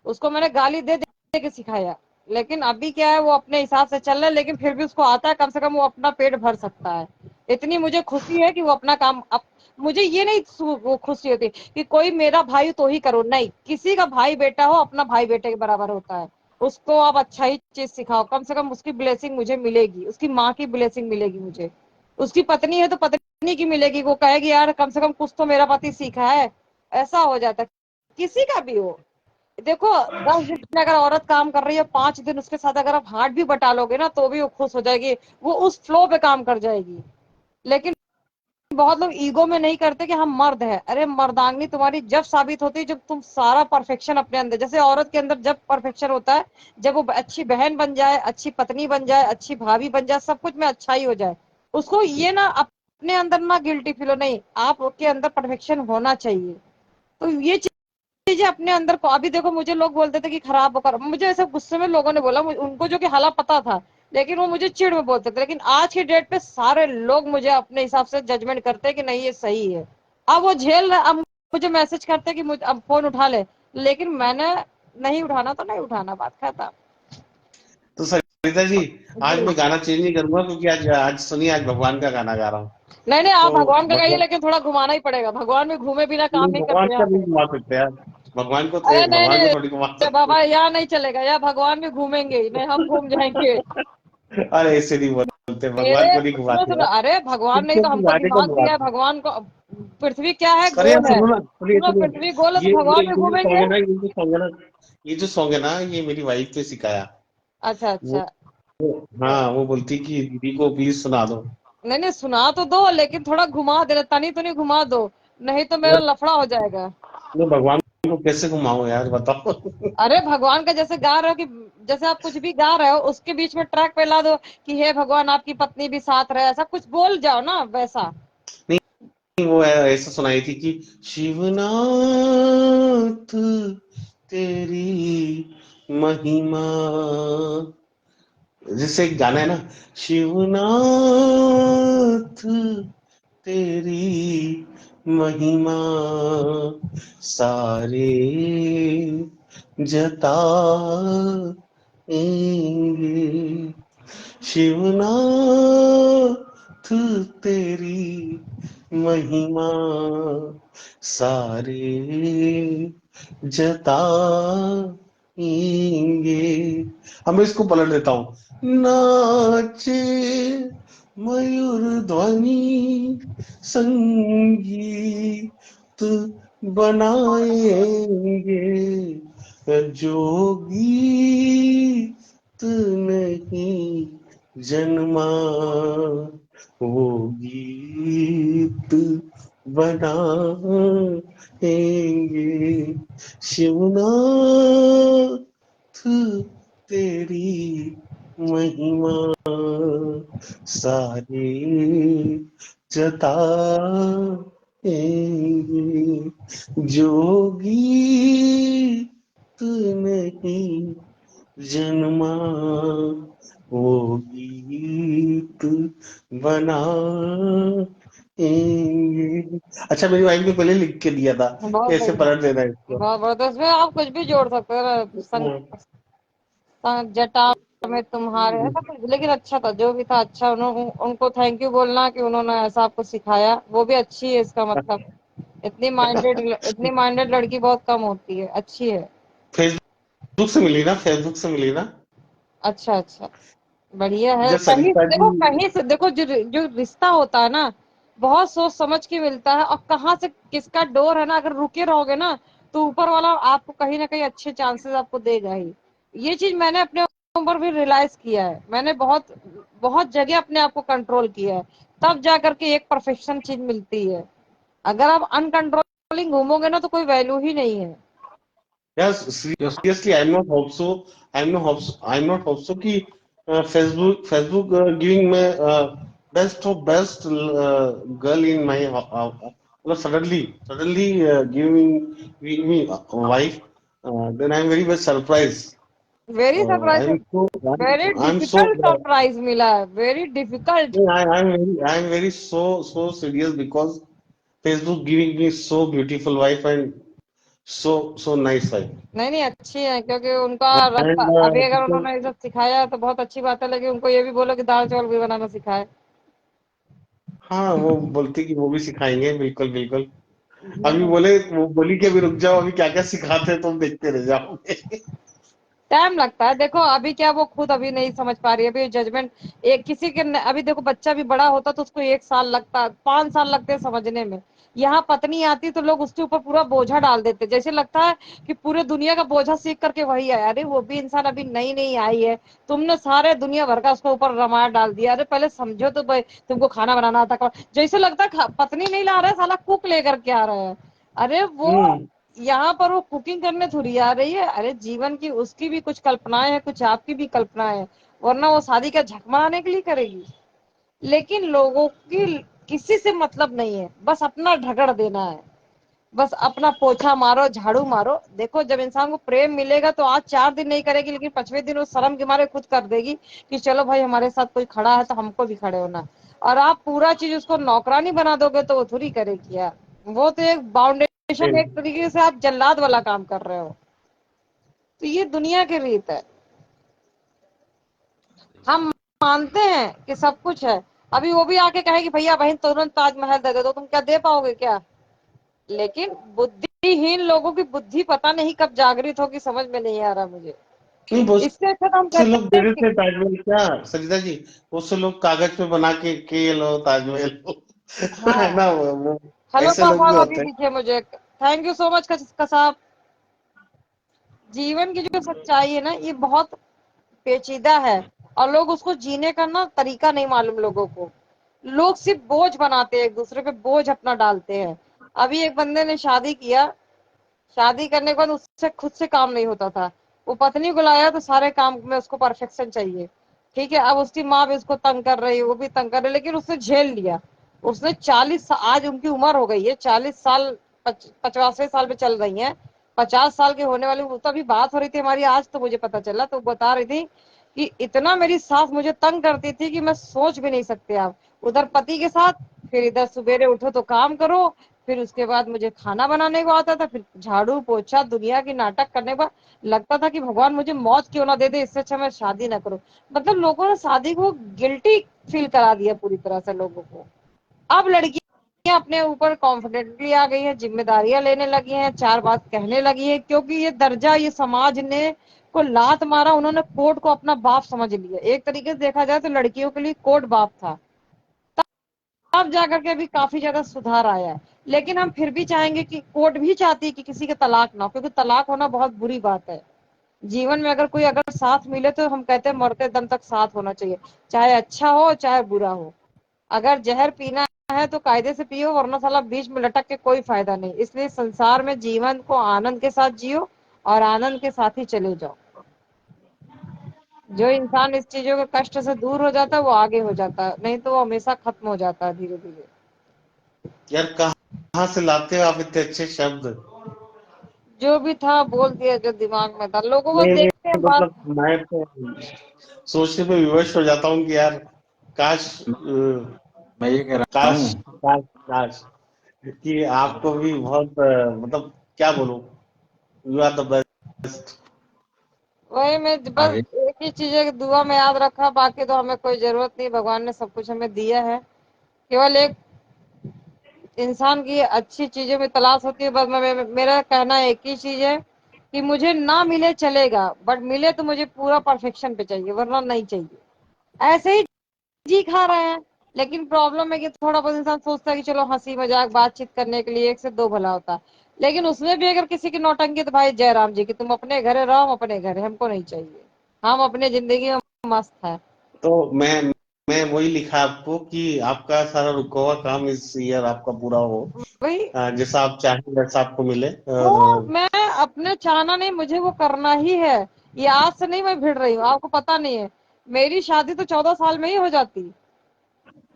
उसको मैंने गाली दे दे के सिखाया। लेकिन अभी क्या है, वो अपने हिसाब से चल रहा है, लेकिन फिर भी उसको आता है, कम से कम वो अपना पेट भर सकता है। इतनी मुझे खुशी है कि वो अपना काम अब, मुझे ये नहीं वो खुशी होती कि कोई मेरा भाई तो ही करो, नहीं, किसी का भाई बेटा हो अपना भाई बेटे के बराबर होता है। उसको आप अच्छा ही चीज सिखाओ, कम से कम उसकी ब्लेसिंग मुझे मिलेगी, उसकी माँ की ब्लेसिंग मिलेगी मुझे। उसकी पत्नी है तो पत्नी की मिलेगी, वो कहेगी यार कम से कम कुछ तो मेरा पति सीखा है। ऐसा हो जाता है, किसी का भी हो। देखो 10 दिन अगर औरत काम कर रही है, 5 दिन उसके साथ अगर आप हाथ भी बटा लोगे ना तो भी वो खुश हो जाएगी, वो उस फ्लो पे काम कर जाएगी। लेकिन बहुत लोग ईगो में नहीं करते कि हम मर्द है। अरे मर्दांगनी तुम्हारी जब साबित होती है जब तुम सारा परफेक्शन अपने अंदर, जैसे औरत के अंदर जब परफेक्शन होता है, जब वो अच्छी बहन बन जाए, अच्छी पत्नी बन जाए, अच्छी भाभी बन जाए, सब कुछ में अच्छा ही हो जाए, उसको ये ना अपने अंदर ना गिल्टी फील हो, नहीं, आपके अंदर परफेक्शन होना चाहिए। तो ये चीजें अपने अंदर को, अभी देखो मुझे लोग बोलते थे कि खराब होकर, मुझे ऐसे गुस्से में लोगों ने बोला, उनको जो कि हालात पता था, लेकिन वो मुझे चिढ़ में बोलते थे। लेकिन आज की डेट पे सारे लोग मुझे अपने हिसाब से जजमेंट करते हैं कि नहीं ये सही है। अब वो झेल रहा, अब मुझे मैसेज करते हैं कि मुझे अब फोन उठा ले, लेकिन मैंने नहीं उठाना तो नहीं उठाना, बात खत्म। तो सरिता जी, आज जी। मैं गाना चेंज नहीं करूंगा, क्योंकि आज आज सुनिए, आज भगवान का गाना गा रहा हूँ। नहीं नहीं, आप तो भगवान का गाइए, भगवान, लेकिन थोड़ा घुमाना ही पड़ेगा, भगवान में घूमे बिना काम नहीं, नहीं भगवान करते का यहाँ नहीं पे। घुमा सकते यार। भगवान को अरे नहीं भगवान को थोड़ी घुमा नहीं सकते। बाबा, यहाँ नहीं चलेगा, यहाँ भगवान में घूमेंगे ही नहीं, हम घूम जाएंगे। अरे ऐसे नहीं बोलते, भगवान मेरे को नहीं सुनो घुमाते सुनो, यार, अरे भगवान ने तो क्योंकि हमको गाने को दिमाग दिया है, घुमाते। भगवान को। पृथ्वी क्या है, अरे यार गोल है। सुनो ना, सुनिए सुनो, सुनिए, पृथ्वी गोल है तो ये भगवान में जो सॉन्ग घूमेंगे। है ना, ये जो सॉन्ग है ना, ये जो सॉन्ग है ना, ये मेरी वाइफ ने सिखाया। अच्छा वो अच्छा। हाँ, वो बोलती कि दीदी को प्लीज सुना दो। नहीं नहीं, सुना तो दो, लेकिन थोड़ा घुमा देना, तनी तो नहीं घुमा दो, नहीं तो मेरा यार लफड़ा हो जाएगा। मैं भगवान को कैसे घुमाऊं यार, बताओ। अरे भगवान का जैसे गा रहे हो कि जैसे आप कुछ भी गा रहे हो उसके बीच में ट्रैक पे ला दो कि हे भगवान आपकी पत्नी भी साथ रहे, ऐसा कुछ बोल जाओ ना वैसा। वो ऐसा सुनाई थी कि शिवनाथ तेरी महिमा, जैसे एक गाना है ना, शिवनाथ तेरी महिमा सारे जताएंगे, शिवनाथ तेरी महिमा सारे जताएंगे। अब मैं इसको पलट देता हूँ, नाचे मयूर ध्वनि संगीत बनाएंगे, जो गीत नहीं जन्मा वो गीत बनाएंगे, शिवनाथ तेरी महिमा सारे जताएंगे, जो गीत नहीं जन्मा वो गीत बनाएंगे। अच्छा, मेरी वाइफ ने पहले लिख के दिया था, बहुत कैसे बढ़िया। पलट देना है इसको। बहुत बहुत, उसमें आप कुछ भी जोड़ सकते हो ना, जटा में तुम्हारे, ऐसा कुछ, लेकिन अच्छा था जो भी था, अच्छा। उनको थैंक यू बोलना कि उन्होंने ऐसा आपको सिखाया, वो भी अच्छी है, इसका मतलब। इतनी माइंडेड लड़की बहुत कम होती है, अच्छी है। फेसबुक से मिली ना, फेसबुक से मिली ना। अच्छा अच्छा, बढ़िया है। जब सरिता जी, कहीं से देखो, जो जो रिश्ता होता है ना, बहुत सोच समझ के मिलता है, और कहाँ से किसका डोर है ना, अगर रुके रहोगे ना तो ऊपर वाला आपको कहीं ना कहीं अच्छे चांसेस आपको देगा ही। ये चीज मैंने अपने ऊपर भी रियलाइज किया है, मैंने बहुत बहुत जगह अपने आप को कंट्रोल किया है, तब जा करके एक परफेक्शन चीज मिलती है। अगर आप अनकंट्रोलिंग घूमोगे ना तो कोई वैल्यू ही नहीं है। Yes yes. Seriously, I am not hope so, I am not hope so कि Facebook Facebook giving me best of best girl in my, मतलब suddenly suddenly giving me wife, then I am very much surprise. Very I surprise, am so, very I am so, difficult surprise मिला है, very difficult. I am very so serious because Facebook giving me so beautiful wife, and so nice wife. नहीं नहीं, अच्छी है, क्योंकि उनका रास्ता And अभी अगर because उन्होंने ये सब सिखाया है तो बहुत अच्छी बात है, लेकिन उनको ये भी बोलो कि दाल चावल भी बनाना सिखाए। हाँ, वो बोलती कि वो भी सिखाएंगे, बिल्कुल बिल्कुल। अभी बोले, वो बोली कि अभी रुक जाओ, अभी क्या क्या सिखाते हैं तुम देखते रह जाओगे। टाइम लगता है, देखो अभी क्या वो खुद अभी नहीं समझ पा रही है, अभी जजमेंट एक किसी के अभी देखो बच्चा भी बड़ा होता तो उसको 1 साल लगता, 5 साल लगते हैं समझने में। यहाँ पत्नी आती तो लोग उसके ऊपर पूरा बोझा डाल देते, जैसे लगता है कि पूरे दुनिया का बोझा सीख करके वही आया। अरे वो भी इंसान अभी नई नई आई है, तुमने सारे दुनिया भर का उसके ऊपर रामायण डाल दिया। अरे पहले समझो तो भाई, तुमको खाना बनाना आता कौन? जैसे लगता है पत्नी नहीं ला रहा है, साला कुक लेकर के आ रहा है। अरे वो हम्म। यहाँ पर वो कुकिंग करने थोड़ी आ रही है। अरे जीवन की उसकी भी कुछ कल्पनाएं हैं, कुछ आपकी भी कल्पनाएं हैं, वरना वो शादी का झक मारने के लिए करेगी। लेकिन लोगों की किसी से मतलब नहीं है, बस अपना ढगड़ देना है, बस अपना पोछा मारो, झाड़ू मारो। देखो जब इंसान को प्रेम मिलेगा तो आज 4 दिन नहीं करेगी, लेकिन 5वें दिन वो शर्म के मारे खुद कर देगी कि चलो भाई हमारे साथ कोई खड़ा है तो हमको भी खड़े होना। और आप पूरा चीज उसको नौकरानी बना दोगे तो वो थोड़ी करेगी यार। वो तो एक बाउंडेशन, एक तरीके से आप जल्लाद वाला काम कर रहे हो। तो ये दुनिया की रीत है। हम मानते हैं कि सब कुछ है, अभी वो भी आके कहेगी भैया बहन तुरंत ताजमहल दे दो, तो तुम क्या दे पाओगे क्या? लेकिन बुद्धिहीन लोगों की बुद्धि पता नहीं कब जागृत होगी, समझ में नहीं आ रहा मुझे। नहीं, बहुत इससे अच्छा तो हम से लोग कहते दे हैं कि देते हैं ताजमहल, क्या सरिता जी, बहुत से लोग कागज पे बना के ये लो ताजमहल लो। है हाँ। ना, वो हेलो ऐसे लोग भी साहब, अभी होते हैं। दीजिए मुझे। थैंक यू सो मच साहब। जीवन की जो सच्चाई है ना, ये बहुत पेचीदा है, और लोग उसको जीने का ना तरीका नहीं मालूम लोगों को। लोग सिर्फ बोझ बनाते हैं, एक दूसरे पे बोझ अपना डालते हैं। अभी एक बंदे ने शादी किया, शादी करने के बाद उससे खुद से काम नहीं होता था। वो पत्नी को लाया तो सारे काम में उसको परफेक्शन चाहिए। ठीक है, अब उसकी माँ भी उसको तंग कर रही है, वो भी तंग कर रही है, लेकिन उसने झेल लिया। उसने 40, आज उनकी उम्र हो गई है 40 साल, 50वें साल पे चल रही है, 50 साल के होने वाली। वो तो अभी बात हो रही थी हमारी, आज तो मुझे पता चला, तो बता रही थी कि इतना मेरी सास मुझे तंग करती थी कि मैं सोच भी नहीं सकते आप। उधर पति के साथ, फिर इधर सवेरे उठो तो काम करो, फिर उसके बाद मुझे खाना बनाने को आता था, फिर झाड़ू पोछा दुनिया की नाटक करने का। लगता था कि भगवान मुझे मौत क्यों ना दे दे, इससे अच्छा मैं शादी ना करूं। मतलब लोगों ने शादी को गिल्टी फील करा दिया पूरी तरह से लोगों को। अब लड़कियां अपने ऊपर कॉन्फिडेंटली आ गई है, जिम्मेदारियां लेने लगी हैं, 4 बात कहने लगी है, क्योंकि ये दर्जा ये समाज ने को लात मारा, उन्होंने कोर्ट को अपना बाप समझ लिया। एक तरीके से देखा जाए तो लड़कियों के लिए कोर्ट बाप था, अब जाकर के अभी काफी ज्यादा सुधार आया है। लेकिन हम फिर भी चाहेंगे कि कोर्ट भी चाहती है कि किसी का तलाक ना हो, क्योंकि तलाक होना बहुत बुरी बात है। जीवन में अगर कोई अगर साथ मिले तो हम कहते हैं मरते दम तक साथ होना चाहिए, चाहे अच्छा हो चाहे बुरा हो। अगर जहर पीना है तो कायदे से पियो, वरना साला बीच में लटक के कोई फायदा नहीं। इसलिए संसार में जीवन को आनंद के साथ जियो, और आनंद के साथ ही चले जाओ। जो इंसान इस चीजों के कष्ट से दूर हो जाता है वो आगे हो जाता है, नहीं तो वो हमेशा खत्म हो जाता है धीरे धीरे। यार, कहाँ से लाते हो आप इतने अच्छे शब्द? जो भी था बोल दिया, जो दिमाग में था। लोगों को नहीं देखते नहीं, हैं बात। मतलब मैं तो सोचने पे विवश हो जाता हूँ कि यार, काश मैं ये कह रहा काश हूँ। काश काश कि आपको भी बहुत मतलब क्या बोलूं, यू आर द बेस्ट। वही मैं बस आगे एक ही चीज है कि दुआ में याद रखा, बाकी तो हमें कोई जरूरत नहीं, भगवान ने सब कुछ हमें दिया है। केवल एक इंसान की अच्छी चीजों में तलाश होती है, बस मेरा कहना एक ही चीज है कि मुझे ना मिले चलेगा, बट मिले तो मुझे पूरा परफेक्शन पे चाहिए, वरना नहीं चाहिए। ऐसे ही जी खा रहे हैं। लेकिन प्रॉब्लम है कि थोड़ा बहुत इंसान सोचता है कि चलो हंसी मजाक बातचीत करने के लिए 1 से 2 भला होता है, लेकिन उसमें भी अगर किसी की नौटंकी, तो भाई जय राम जी की, तुम अपने घरे रहो, हम अपने घरे, हमको नहीं चाहिए। हम अपने जिंदगी में मस्त है। तो मैं वही लिखा आपको कि आपका सारा रुका हुआ काम इस ईयर आपका पूरा हो, भाई जैसा आप चाहें वैसा आपको मिले। वो और मैं अपने चाहना नहीं, मुझे वो करना ही है। ये आज से नहीं मैं भिड़ रही हूँ, आपको पता नहीं है। मेरी शादी तो 14 साल में ही हो जाती।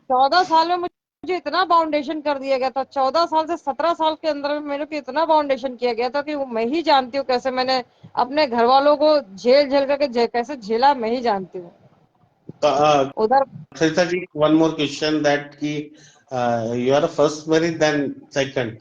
14 साल में मुझे इतना फाउंडेशन कर दिया गया था, 14 साल से 17 साल के अंदर में मेरे को इतना फाउंडेशन किया गया था कि वो मैं ही जानती हूँ कैसे मैंने अपने घर वालों को झेल झेल करके कैसे झेला, मैं ही जानती हूँ। उधर Sarita ji, one more question that कि you are first married then second?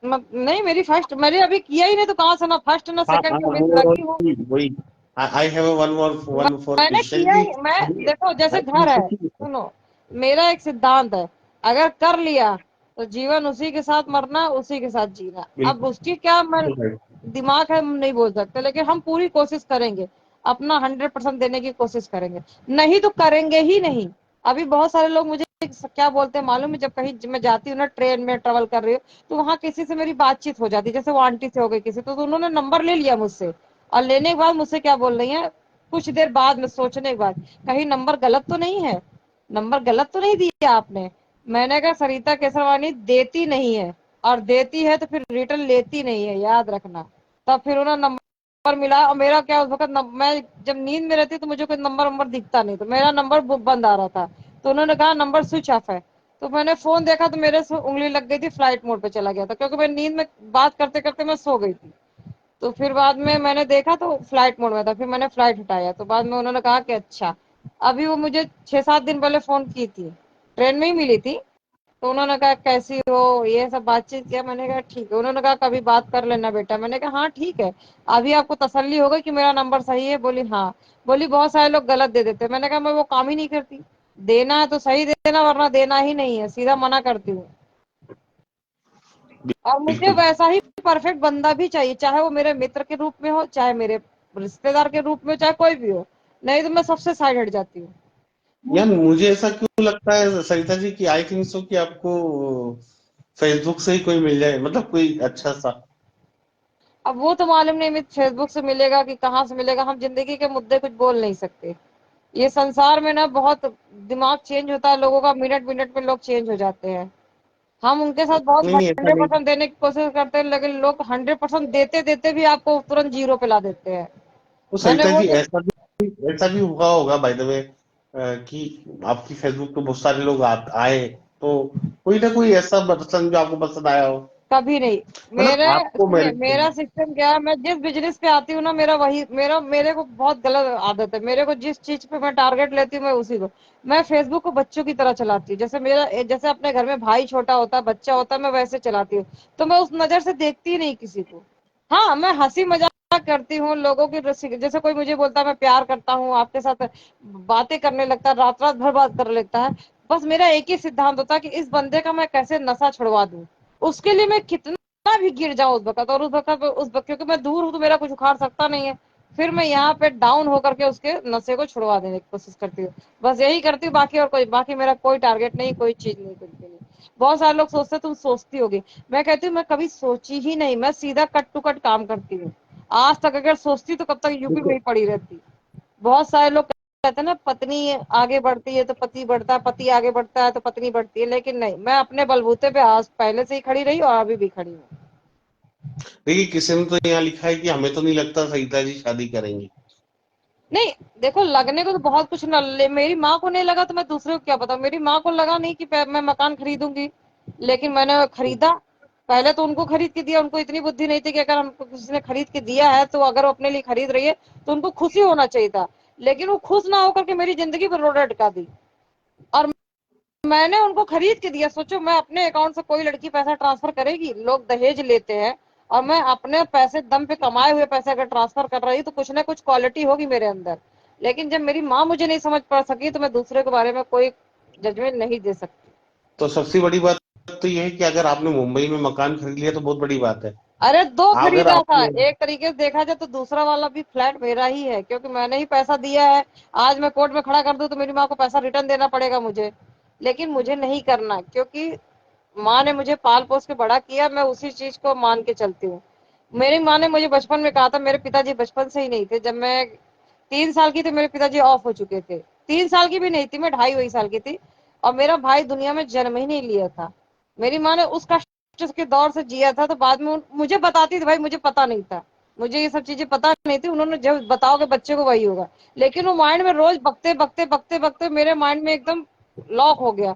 नहीं, मेरी फर्स्ट, मैंने अभी किया ही नहीं तो कहाँ से ना फर्स्ट ना हाँ सेकंड हाँ, की मिस वो लगी हूँ। वही आई हैव वन फॉर मैंने क्वेश्चन किया कि ही, मैं देखो जैसे भाई घर है, मतलब कि सुनो, मेरा एक सिद्धांत है, अगर कर लिया तो जीवन उसी के साथ मरना, उसी के साथ जीना। अब बिल्कुल उसकी क्या मैं राइट। दिमाग है, हम नहीं बोल सकते, लेकिन हम पूरी कोशिश करेंगे, अपना 100% देने की कोशिश करेंगे। नहीं तो करेंगे ही नहीं। अभी बहुत सारे लोग मुझे क्या बोलते हैं मालूम है, जब कहीं मैं जाती हूँ ना, ट्रेन में ट्रेवल कर रही हूँ, तो वहां किसी से मेरी बातचीत हो जाती है, जैसे वो आंटी से हो गई किसी तो उन्होंने नंबर ले लिया मुझसे, और लेने के बाद मुझसे क्या बोल रही है, कुछ देर बाद में सोचने के बाद, कहीं नंबर गलत तो नहीं है, नंबर गलत तो नहीं दिया आपने। मैंने कहा सरिता केसरवानी देती नहीं है, और देती है तो फिर रिटर्न लेती नहीं है, याद रखना। तब फिर उन्होंने नंबर मिला, और मेरा क्या उस वक्त मैं जब नींद में रहती तो मुझे कोई नंबर दिखता नहीं, तो मेरा नंबर बंद आ रहा था, तो उन्होंने कहा नंबर स्विच ऑफ है। तो मैंने फोन देखा तो मेरे से उंगली लग गई थी, फ्लाइट मोड पे चला गया था, क्योंकि मैं नींद में बात करते करते मैं सो गई थी। तो फिर बाद में मैंने देखा तो फ्लाइट मोड में था, फिर मैंने फ्लाइट हटाया, तो बाद में उन्होंने कहा कि अच्छा। अभी वो मुझे 6-7 दिन पहले फोन की थी, ट्रेन में ही मिली थी, तो उन्होंने कहा कैसी हो, ये सब बातचीत किया, मैंने कहा ठीक है, उन्होंने कहा कभी बात कर लेना बेटा, मैंने कहा हाँ ठीक है। अभी आपको तसल्ली हो गई कि मेरा नंबर सही है, बोली हाँ। बोली बहुत सारे लोग गलत दे देते, मैंने कहा मैं वो काम ही नहीं करती, देना है तो सही देना, वरना देना ही नहीं है, सीधा मना करती हूँ। और मुझे बिल्कुल वैसा ही परफेक्ट बंदा भी चाहिए, चाहे वो मेरे मित्र के रूप में हो, चाहे मेरे रिश्तेदार के रूप में हो, चाहे कोई भी हो, नहीं तो मैं सबसे साइड हट जाती यार, हूँ। मुझे ऐसा क्यों लगता है सरिता जी कि आई थिंक सो कि आपको फेसबुक से ही कोई मिल जाए, मतलब कोई अच्छा सा। अब वो तो मालूम नहीं फेसबुक से मिलेगा कि कहाँ से मिलेगा, हम जिंदगी के मुद्दे कुछ बोल नहीं सकते। ये संसार में ना बहुत दिमाग चेंज होता है लोगों का, मिनट मिनट में लोग चेंज हो जाते हैं। हम उनके साथ बहुत नहीं नहीं, ऐसा हंड्रेड नहीं। परसेंट देने की कोशिश करते हैं, लेकिन लोग 100% देते देते भी आपको तुरंत जीरो पे ला देते हैं। तो मैंने सरिता वो जी, ऐसा भी हुआ होगा बाय द वे कि आपकी फेसबुक पे बहुत सारे लोग आए, तो कोई ना कोई ऐसा पर्सन जो आपको पसंद आया हो, कभी नहीं। मतलब मेरे आपको सुनिए, मैरिज मेरा करना। सिस्टम क्या है, मैं जिस बिजनेस पे आती हूँ ना, मेरा वही मेरे को बहुत गलत आदत है, मेरे को जिस चीज पे मैं टारगेट लेती हूँ मैं उसी को, मैं फेसबुक को बच्चों की तरह चलाती हूँ, जैसे अपने घर में भाई छोटा होता है, बच्चा होता है, मैं वैसे चलाती हूँ। तो मैं उस नजर से देखती ही नहीं किसी को। हाँ, मैं हंसी मजाक करती हूँ लोगों की, जैसे कोई मुझे बोलता है मैं प्यार करता हूँ आपके साथ, बातें करने लगता है, रात रात भर बात कर लेता है। बस मेरा एक ही सिद्धांत होता है कि इस बंदे का मैं कैसे नशा छुड़वा दूं, उसके लिए मैं कितना भी गिर जाऊं उस वक्त, और उस वक्त क्योंकि मैं दूर हूं तो मेरा कुछ उखाड़ सकता नहीं है, फिर मैं यहाँ पे डाउन होकर के उसके नशे को छुड़वा देने की कोशिश करती हूँ। बस यही करती हूँ, बाकी मेरा कोई टारगेट नहीं, कोई चीज नहीं करती नहीं। बहुत सारे लोग सोचते तुम सोचती होगी, मैं कहती हूँ मैं कभी सोची ही नहीं, मैं सीधा कट टू कट काम करती हूँ। आज तक अगर सोचती तो कब तक यूपी में देखो, ही पड़ी रहती। बहुत सारे लोग कहते हैं ना, पत्नी आगे बढ़ती है तो पति बढ़ता है, पति आगे बढ़ता है तो पत्नी बढ़ती है, लेकिन नहीं, मैं अपने बलबूते पे आज पहले से ही खड़ी रही और अभी भी खड़ी हूँ। देखिए किसी ने तो यहाँ लिखा है कि हमें तो नहीं लगता सरिता जी शादी करेंगी। नहीं, देखो लगने को तो बहुत कुछ न मेरी माँ को नहीं लगा तो मैं दूसरे को क्या बताऊं, मेरी माँ को लगा नहीं कि मैं मकान खरीदूंगी, लेकिन मैंने खरीदा। पहले तो उनको खरीद के दिया, उनको इतनी बुद्धि नहीं थी कि अगर हमको किसी ने खरीद के दिया है तो अगर वो अपने लिए खरीद रही है तो उनको खुशी होना चाहिए था, लेकिन वो खुश ना होकर के मेरी जिंदगी पर रोड़ा अटका दी। और मैंने उनको खरीद के दिया, सोचो मैं अपने अकाउंट से, कोई लड़की पैसा ट्रांसफर करेगी, लोग दहेज लेते हैं, और मैं अपने पैसे दम पे कमाए हुए पैसे अगर ट्रांसफर कर रही तो कुछ ना कुछ क्वालिटी होगी मेरे अंदर। लेकिन जब मेरी माँ मुझे नहीं समझ पा सकी तो मैं दूसरे के बारे में कोई जजमेंट नहीं दे सकती। तो सबसे बड़ी बात तो ये है कि अगर आपने मुंबई में मकान खरीद लिया तो बहुत बड़ी बात है। अरे दो अगर खरीदा था, आपने एक तरीके से देखा जाए तो दूसरा वाला भी फ्लैट मेरा ही है, क्योंकि मैंने ही पैसा दिया है। आज मैं कोर्ट में खड़ा कर दूं तो मेरी माँ को पैसा रिटर्न देना पड़ेगा मुझे, लेकिन मुझे नहीं करना, क्योंकि माँ ने मुझे पाल पोस के बड़ा किया, मैं उसी चीज को मान के चलती हूँ। मेरी माँ ने मुझे बचपन में कहा था, मेरे पिताजी बचपन से ही नहीं थे, जब मैं 3 साल की थी मेरे पिताजी ऑफ हो चुके थे, 3 साल की भी नहीं थी मैं, 2.5 साल की थी, और मेरा भाई दुनिया में जन्म ही नहीं लिया था। मेरी माँ ने उस कष्ट के दौर से जिया था, तो बाद में मुझे बताती थी, भाई मुझे पता नहीं था, मुझे ये सब चीजें पता नहीं थी, उन्होंने जब बताओगे बच्चे को वही होगा, लेकिन वो माइंड में रोज बकते बकते बकते बकते मेरे माइंड में एकदम लॉक हो गया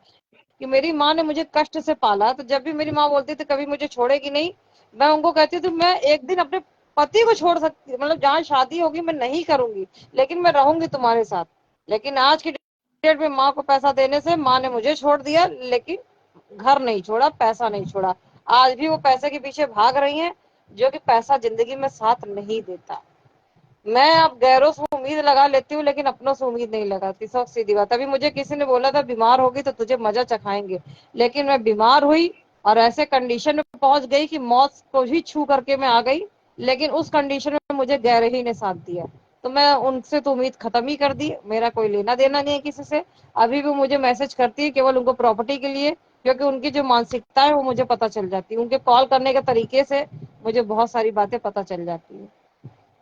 कि मेरी माँ ने मुझे कष्ट से पाला। तो जब भी मेरी माँ बोलती थी कभी मुझे छोड़ेगी नहीं, मैं उनको कहती थी मैं एक दिन अपने पति को छोड़ सकती, मतलब जहाँ शादी होगी मैं नहीं करूंगी, लेकिन मैं रहूंगी तुम्हारे साथ। लेकिन आज की डेट में माँ को पैसा देने से माँ ने मुझे छोड़ दिया, लेकिन घर नहीं छोड़ा, पैसा नहीं छोड़ा। आज भी वो पैसे के पीछे भाग रही हैं, जो कि पैसा जिंदगी में साथ नहीं देता। मैं अब गैरों से उम्मीद लगा लेती हूँ, लेकिन अपनों से उम्मीद नहीं लगाती, सब सीधी बात। अभी मुझे किसी ने बोला था बीमार होगी तो तुझे मजा चखाएंगे, लेकिन मैं बीमार हुई और ऐसे कंडीशन में पहुंच गई कि मौत को भी छू करके मैं आ गई, लेकिन उस कंडीशन में मुझे गैर ही ने साथ दिया। तो मैं उनसे तो उम्मीद खत्म ही कर दी, मेरा कोई लेना देना नहीं है किसी से। अभी भी मुझे मैसेज करती है केवल उनको प्रॉपर्टी के लिए, क्योंकि उनकी जो मानसिकता है वो मुझे पता चल जाती है, उनके कॉल करने के तरीके से मुझे बहुत सारी बातें पता चल जाती है।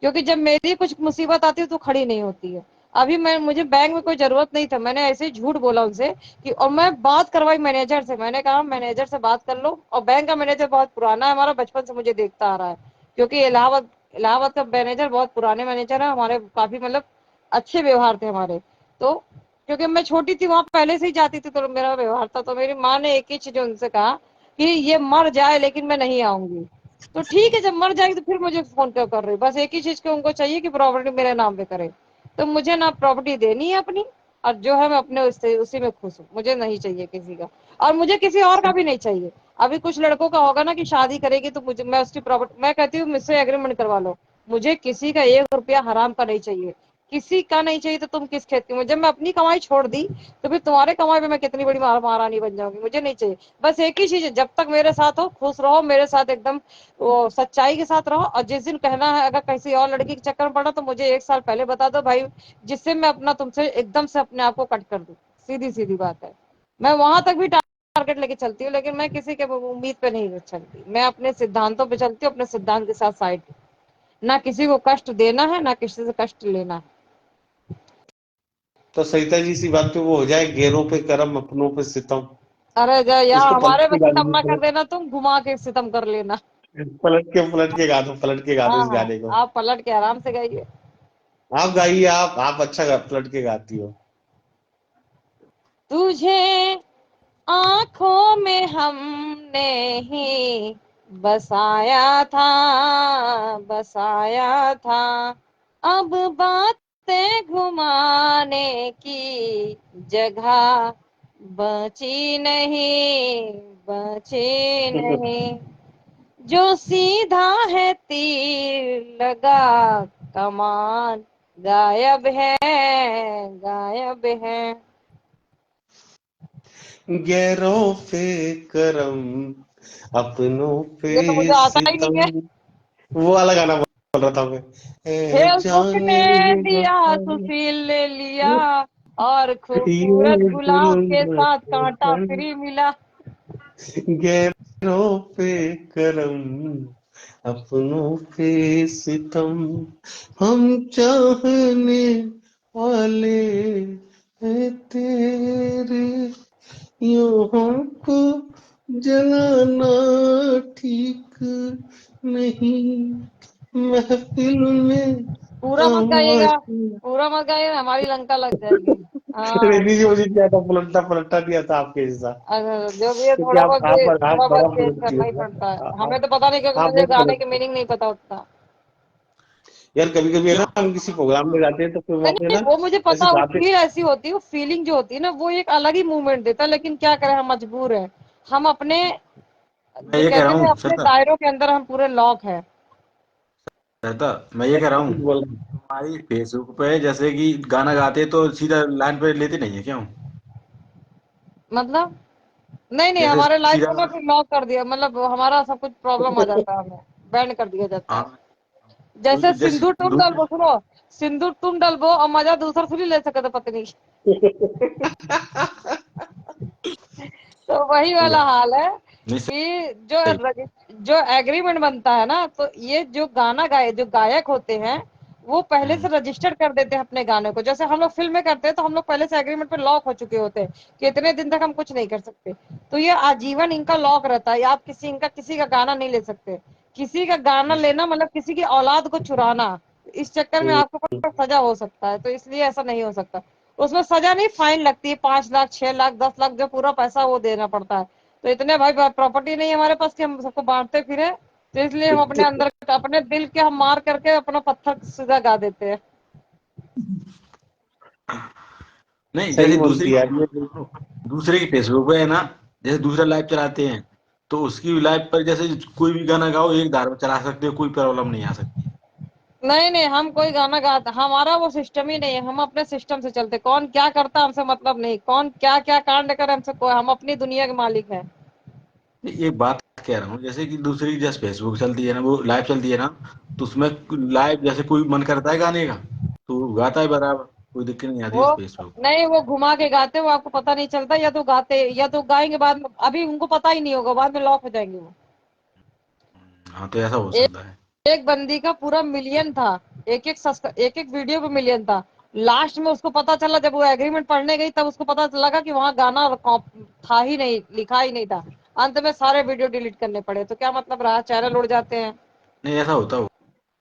क्योंकि जब मेरी कुछ मुसीबत आती है तो खड़ी नहीं होती है। अभी मैं मुझे बैंक में कोई जरूरत नहीं था, मैंने ऐसे ही झूठ बोला उनसे कि, और मैं बात करवाई मैनेजर से, मैंने कहा मैनेजर से बात कर लो। और बैंक का मैनेजर बहुत पुराना है हमारा, बचपन से मुझे देखता आ रहा है, क्योंकि इलाहाबाद इलाहाबाद का मैनेजर बहुत पुराने मैनेजर है हमारे, काफी मतलब अच्छे व्यवहार थे हमारे। तो क्योंकि मैं छोटी थी वहां पहले से ही जाती थी, तो मेरा व्यवहार था। तो मेरी माँ ने एक ही चीज उनसे कहा कि ये मर जाए लेकिन मैं नहीं आऊंगी। तो ठीक है, जब मर जाएगी तो फिर मुझे फोन क्यों कर रही है? बस एक ही चीज को उनको चाहिए कि प्रॉपर्टी मेरे नाम पे करे। तो मुझे ना प्रॉपर्टी देनी है अपनी, और जो है मैं अपने उसी में खुश हूँ, मुझे नहीं चाहिए किसी का, और मुझे किसी और का भी नहीं चाहिए। अभी कुछ लड़कों का होगा ना कि शादी करेगी तो मुझे, मैं उसकी प्रॉपर्टी, मैं कहती हूँ मुझसे एग्रीमेंट करवा लो, मुझे किसी का 1 रुपया हराम का नहीं चाहिए, किसी का नहीं चाहिए। तो तुम किस खेत की? जब मैं अपनी कमाई छोड़ दी तो फिर तुम्हारे कमाई पे मैं कितनी बड़ी महारानी बन जाऊंगी? मुझे नहीं चाहिए। बस एक ही चीज है, जब तक मेरे साथ हो खुश रहो, मेरे साथ एकदम वो सच्चाई के साथ रहो। और जिस दिन कहना है अगर किसी और लड़की के चक्कर में पड़ा तो मुझे 1 साल पहले बता दो भाई, जिससे मैं अपना तुमसे एकदम से अपने आप को कट कर दूं। सीधी सीधी बात है। मैं वहां तक भी टारगेट लेके चलती हूँ, लेकिन मैं किसी के उम्मीद पे नहीं चलती, मैं अपने सिद्धांतों पे चलती हूँ, अपने सिद्धांत के साथ साइड। ना किसी को कष्ट देना है, ना किसी से कष्ट लेना है। तो सरिता जी, इसी बात पे वो हो जाए, गैरों पे करम अपनों पे सितम। अरे जा यार, इसको पलट हमारे पे के गा सितम ना कर दीजिए, देना, तुम घुमा के सितम कर लेना। पलट के गा दो हाँ इस हाँ, गाने को। आप पलट के आराम से गाइए। आप गाइए, आप अच्छा पलट के गाती हो। तुझे आंखों में हमने ही बसाया था, बसाया था। अब बातें घुमाने की जगह बची नहीं, बची नहीं। जो सीधा है तीर लगा कमान गायब है, गायब है। गैरों पे करम अपनों पे ये तो मुझे आता ही नहीं सितम। है। वो वाला गाना बोल रहा था मैं। ए फेसबुक जाने ने ये दिया वफा, सुशील ने लिया, और खूबसूरत ये गुलाब के जुल्म साथ कांटा है, फ्री मिला। गैरों पे करम अपनों पे सितम। हम चाहने वाले हैं तेरे, यूं हमको जलाना ठीक नहीं। महफिल में पूरा मत गाइएगा, तमाशा। पूरा मत गाइएगा, हमारी लंका लग जाएगी। हाँ, रेनी जी, मुझे क्या था, पलटता पलटता नहीं आता आपके जैसा। अगर जो भी है क्योंकि आप थोड़ा बहुत बड़ा चेंज पलटती करना ही हो, पड़ता है, हमें आप तो पता नहीं, क्योंकि आप मुझे बहुत गाने की पलटती हो। मीनिंग नहीं पता उतना। यार कभी कभी है क्यों? ना, हम किसी प्रोग्राम में जाते हैं तो फिर नहीं वहां पे नहीं, ना वो मुझे ऐसे पता, वो गाते। फील ऐसी होती है, वो फीलिंग जो होती है ना, वो एक अलग ही मूवमेंट देता है। लेकिन क्या करें, हम मजबूर हैं। हम अपने, मैं जो ये कह कहते रहा हैं हूँ अपने श्वेता, दायरों के अंदर हम पूरे लॉक है। श्वेता, मैं ये कह रहा हूँ, कुछ बोल तुम्हारी फेसबुक पे जैसे कि गाना गाते तो सीधा लाइन पे लेते नहीं है क्यों? मतलब नहीं नहीं, जैसे हमारे लाइफ सीधा, को ना फिर लॉक कर दिया, मतलब हमारा सब कुछ प्रॉब्लम आ जाता है, हमें बैंड कर दिया जाता है। हाँ, जैसे जैसे सिंदूर तुम डलबो, सुनो, सिंदूर तुम डलबो और मजा दूसरा थोड़ी ले सकते पत्नी। तो वही वाला हाल है नहीं कि सही। जो एग्रीमेंट बनता है ना, तो ये जो गाना गाए, जो गायक होते हैं, वो पहले से हम्म, रजिस्टर कर देते हैं अपने गाने को। जैसे हम लोग फिल्म में करते हैं तो हम लोग पहले से एग्रीमेंट पे लॉक हो चुके होते हैं कि इतने दिन तक हम कुछ नहीं कर सकते। तो ये आजीवन इनका लॉक रहता है, आप किसी का गाना नहीं ले सकते। किसी का गाना लेना मतलब किसी की औलाद को चुराना। इस चक्कर में आपको सजा हो सकता है, तो इसलिए ऐसा नहीं हो सकता। उसमें सजा नहीं, फाइन लगती है, 5 लाख, 6 लाख, 10 लाख, जो पूरा पैसा वो देना पड़ता है। तो इतने भाई प्रॉपर्टी नहीं है हमारे पास कि हम सबको बांटते फिरे। तो इसलिए हम अपने अंदर, अपने दिल के हम मार करके अपना पत्थर सीधा गा देते हैं। नहीं सही जैसे बोलती है यार ये। दूसरे की फेसबुक पे है ना, जैसे दूसरा लाइव चलाते हैं तो उसकी लाइव पर जैसे कोई भी गाना गाओ एक धार में चला सकते हो, कोई प्रॉब्लम नहीं आ सकती। नहीं नहीं, हम कोई गाना गाता, हमारा वो सिस्टम ही नहीं है, हम अपने सिस्टम से चलते, कौन क्या करता हमसे मतलब नहीं, कौन क्या क्या कांड करे हमसे कोई, हम अपनी दुनिया के मालिक हैं। एक बात कह रहा हूँ, जैसे कि दूसरी जैसे फेसबुक चलती है ना, वो लाइव चलती है ना, तो उसमें लाइव जैसे कोई मन करता है गाने का तो वो गाता है बराबर, कोई दिक्कत नहीं आती वो उस फेसबुक। नहीं, वो घुमा के गाते, वो आपको पता नहीं चलता, या तो गाते या तो गाएंगे बाद में, अभी उनको पता ही नहीं होगा, बाद में लॉक हो जाएंगे वो। हाँ तो ऐसा हो एक सकता है। एक बंदी का पूरा मिलियन था, एक एक वीडियो पे मिलियन था। लास्ट में उसको पता चला, जब वो एग्रीमेंट पढ़ने गई तब उसको पता लगा कि वहां गाना था ही नहीं, लिखा ही नहीं था। अंत में सारे वीडियो डिलीट करने पड़े, तो क्या मतलब रहा, चैनल उड़ जाते हैं। नहीं ऐसा होता हो,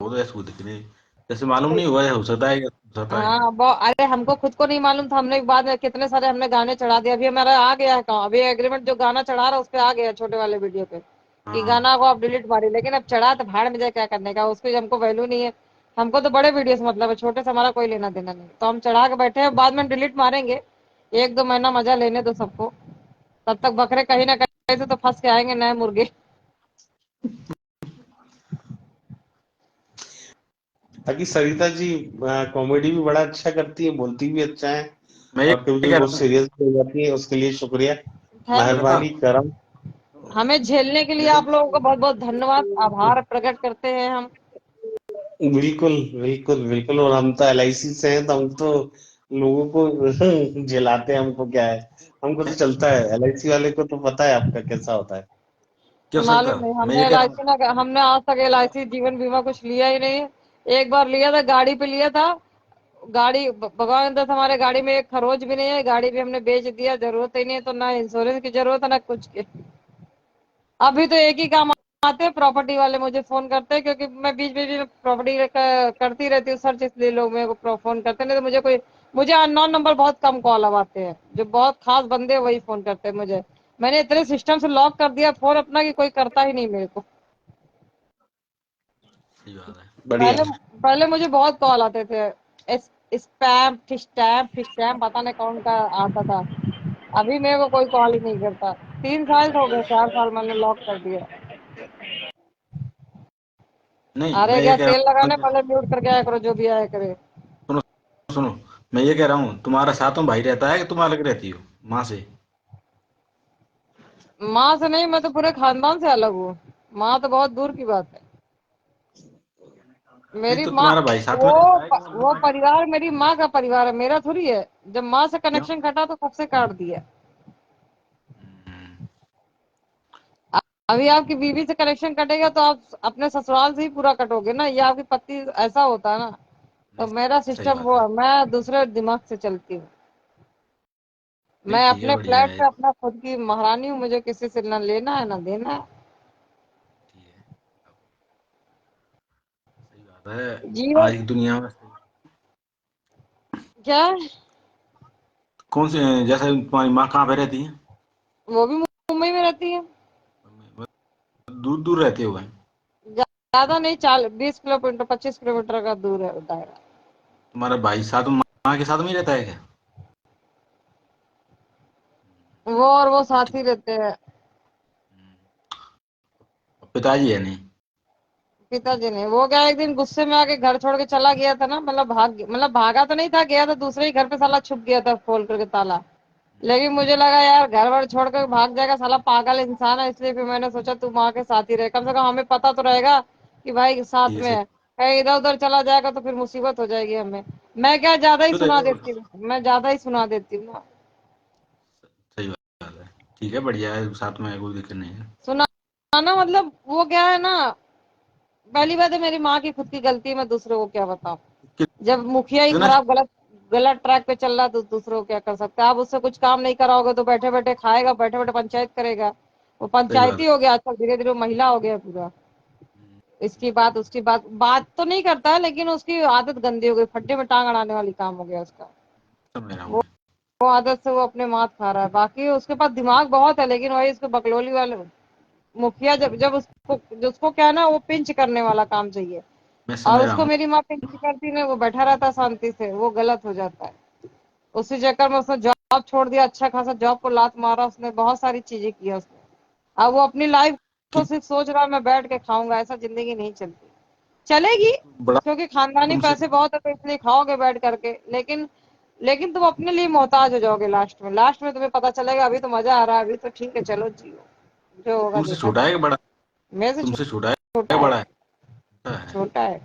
वो तो ऐसा कोई दिक्कत नहीं, जैसे मालूम नहीं हुआ है, हो सकता है, हो सकता है। हाँ अरे हमको खुद को नहीं मालूम था, हमने बाद में कितने सारे हमने गाने चढ़ा दिए, अभी हमारा आ गया है कहाँ, अभी एग्रीमेंट जो गाना चढ़ा रहा है उस पे आ गया है, छोटे वाले वीडियो पे, कि हाँ गाना को आप डिलीट मारिए, लेकिन अब चढ़ा तो भाड़ में जाए, क्या करने का, उसकी हमको वैल्यू नहीं है। हमको तो बड़े वीडियो से मतलब है, छोटे से हमारा कोई लेना देना नहीं, तो हम चढ़ा के बैठे हैं, बाद में डिलीट मारेंगे। एक दो महीना मजा लेने दो सबको, तब तक बकरे कहीं ना कहीं से तो फंस के आएंगे नए मुर्गे। बाकी सरिता जी कॉमेडी भी बड़ा अच्छा करती है, बोलती भी अच्छा है, मैं ये और कभी कभी कह बहुत रहा हूँ, सीरियस भी हो जाती है, उसके लिए शुक्रिया, थैंक मैं बता मेहरबानी रहा करम। हूँ, हमें झेलने के लिए जैसे आप लोगों का बहुत बहुत धन्यवाद, आभार प्रकट करते हैं हम। बिल्कुल बिल्कुल बिल्कुल, और हम तो एलआईसी से हैं, तो हम तो लोगों को जिलाते हैं, हमको क्या है, हमको तो मैं चलता है, एलआईसी वाले को तो पता है आपका कैसा होता है। क्या हो सकता मालूम नहीं, है, मैं हमने ये कह रहा हूँ। एलआईसी ना, हमने आज तक एलआईसी जीवन बीमा कुछ लिया ही नहीं है। एक बार लिया था, गाड़ी पे लिया था, गाड़ी भगवान दस हमारे गाड़ी में एक खरोच भी नहीं है, गाड़ी भी हमने बेच दिया, जरूरत ही नहीं है, तो ना इंश्योरेंस की जरूरत है ना कुछ की। अभी तो एक ही काम आते हैं, प्रॉपर्टी वाले मुझे फोन करते हैं, क्योंकि मैं बीच बीच में प्रॉपर्टी करती रहती हूँ सर्च, इसलिए लोग मेरे को फोन करते हैं, नहीं तो मुझे अननोन नंबर बहुत कम कॉल अब आते हैं, जो बहुत खास बंदे हैं वही फोन करते हैं मुझे। मैंने इतने सिस्टम से लॉक कर दिया फोन अपना कि कोई करता ही नहीं मेरे को। सही बात है। बढ़िया। पहले पहले मुझे बहुत कॉल आते थे, स्पैम फिश टैम पता नहीं कौन का आता था। अभी मेरे को कोई कॉल ही नहीं करता, 3 साल हो गए, 4 साल मैंने लॉक कर दिया। नहीं अरे मैं ये क्या कह तेल रहा हूँ, लगाने, पहले म्यूट करके आया करो जो भी आया करे। सुनो सुनो, मैं ये कह रहा हूँ, तुम्हारा साथ में भाई रहता है कि तुम अलग रहती हो माँ से? माँ से नहीं, मैं तो पूरे खानदान से अलग हूँ, माँ तो बहुत दूर की बात है। नहीं मेरी तो माँ, तुम्हारा भाई साथ वो में रहता है कि वो वो माँ के? परिवार मेरी माँ का परिवार है, मेरा थोड़ी है। जब माँ से क्यों? कनेक्शन कटा तो सबसे काट दिया। हम्म, अभी आपकी बीवी से कनेक्शन कटेगा तो आप अपने ससुराल से ही पूरा कटोगे ना, ये आपकी पति, ऐसा होता है ना। तो नहीं, मेरा सही सिस्टम बात वो है। है, मैं दूसरे दिमाग से चलती हूँ। नहीं मैं ठीक है, अपने बढ़िया फ्लैट है। पे अपना खुद की महारानी हूँ, मुझे किसी से ना लेना है ना देना है। ठीक है, सही बात है। जीवन आज की दुनिया में क्या, कौन से, जैसे तुम्हारी माँ कहाँ पे रहती है? वो भी मुंबई में रहती है। दूर दूर रहती हो कहीं? ज्यादा नहीं, 20 किलोमीटर 25 किलोमीटर का दूर है दायरा। तुम्हारा भाई साथ में माँ के साथ में ही रहता है क्या? वो और वो साथ ही रहते हैं। पिताजी है नहीं? पिताजी ने, वो क्या एक दिन गुस्से में आके घर छोड़ के चला गया था ना, मतलब भागा तो नहीं था, गया था दूसरे ही घर पे, साला छुप गया था खोल करके ताला। लेकिन मुझे लगा यार घर वर छोड़ कर भाग जाएगा, साला पागल इंसान है, इसलिए फिर मैंने सोचा तू माँ के साथ ही रहे, कम से कम हमें पता तो रहेगा कि भाई साथ ठीक है, में सही। है। कहीं इधर उधर चला जाएगा तो फिर मुसीबत हो जाएगी हमें। मैं क्या ज्यादा ही तो सुना देखो, देती हूँ, मैं ज्यादा ही सुना देती हूँ ना। सही बात है। ठीक है, बढ़िया है, साथ में है, कोई दिक्कत नहीं है। सुनाना मतलब वो क्या है ना, पहली बात है मेरी माँ की खुद की गलती है, मैं दूसरों को क्या बताऊं। जब मुखिया ही कितना? खराब, गलत गलत ट्रैक पे चल रहा तो दूसरों को क्या कर सकते हैं आप, उससे कुछ काम नहीं कराओगे तो बैठे बैठे खाएगा, बैठे बैठे पंचायत करेगा। वो सही बात पंचायती है। हो गया आजकल, धीरे धीरे वो महिला हो गया पूरा। इसकी बात उसकी बात, बात तो नहीं करता है, लेकिन उसकी आदत गंदी हो गई, फड्डे में टांग अड़ाने वाली काम हो गया उसका। समझ रहा हूँ वो मैं। वो आदत से वो अपने मात खा रहा है, बाकी उसके पास दिमाग बहुत है, लेकिन वही उसको बकलोली वाले मुखिया, जब जब उसको क्या है ना, वो पिंच करने वाला काम चाहिए। मैं और समझ रहा उसको हूँ। मेरी माँ पिंच करती नहीं, वो बैठा रहता शांति से, वो गलत हो जाता है। उसी चक्कर में उसने जॉब छोड़ दिया, अच्छा खासा जॉब को लात मारा उसने, बहुत सारी चीजें किया उसने। अब वो अपनी लाइफ को सिर्फ सोच रहा है मैं बैठ के खाऊंगा, ऐसा जिंदगी नहीं चलती। चलेगी बड़ा क्योंकि खानदानी तुमसे पैसे बहुत है तो इसलिए खाओगे बैठ करके, लेकिन लेकिन तुम अपने लिए मोहताज हो जाओगे लास्ट में तुम्हें पता चलेगा अभी तो मजा आ रहा है, अभी तो ठीक है चलो जियो, जो होगा तुमसे देखा छोटा है कि जाएगा। बड़ा? मेरे से तुमसे छोटा है छोटा कि है। बड़ा है? छोटा है। छोटा है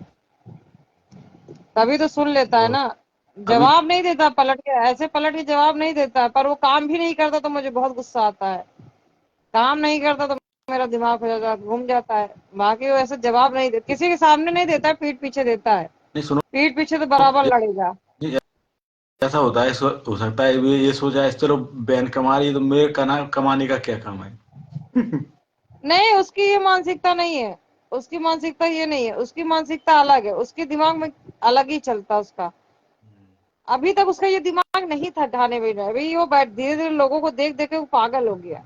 तभी तो सुन लेता है और ना। अभी जवाब नहीं देता, पलट के ऐसे पलट के जवाब नहीं देता है, पर वो काम भी नहीं करता तो मुझे बहुत गुस्सा आता है। काम नहीं करता तो मेरा दिमाग हो जाता है, घूम जाता है। बाकी वो ऐसे जवाब नहीं देता, किसी के सामने नहीं देता है, पीठ पीछे देता है। नहीं सुनो, पीठ पीछे तो बराबर लड़ेगा। ये ऐसा होता है, हो सकता है ये सोचा है चलो बहन कमा रही है तो मेरे कमाने का क्या काम है। नहीं, उसकी ये मानसिकता नहीं है। उसकी मानसिकता ये नहीं है, उसकी मानसिकता अलग है, उसके दिमाग में अलग ही चलता है उसका। अभी तक उसका ये दिमाग नहीं था ढाने में, अभी वो बैठ धीरे धीरे लोगों को देख देख के वो पागल हो गया।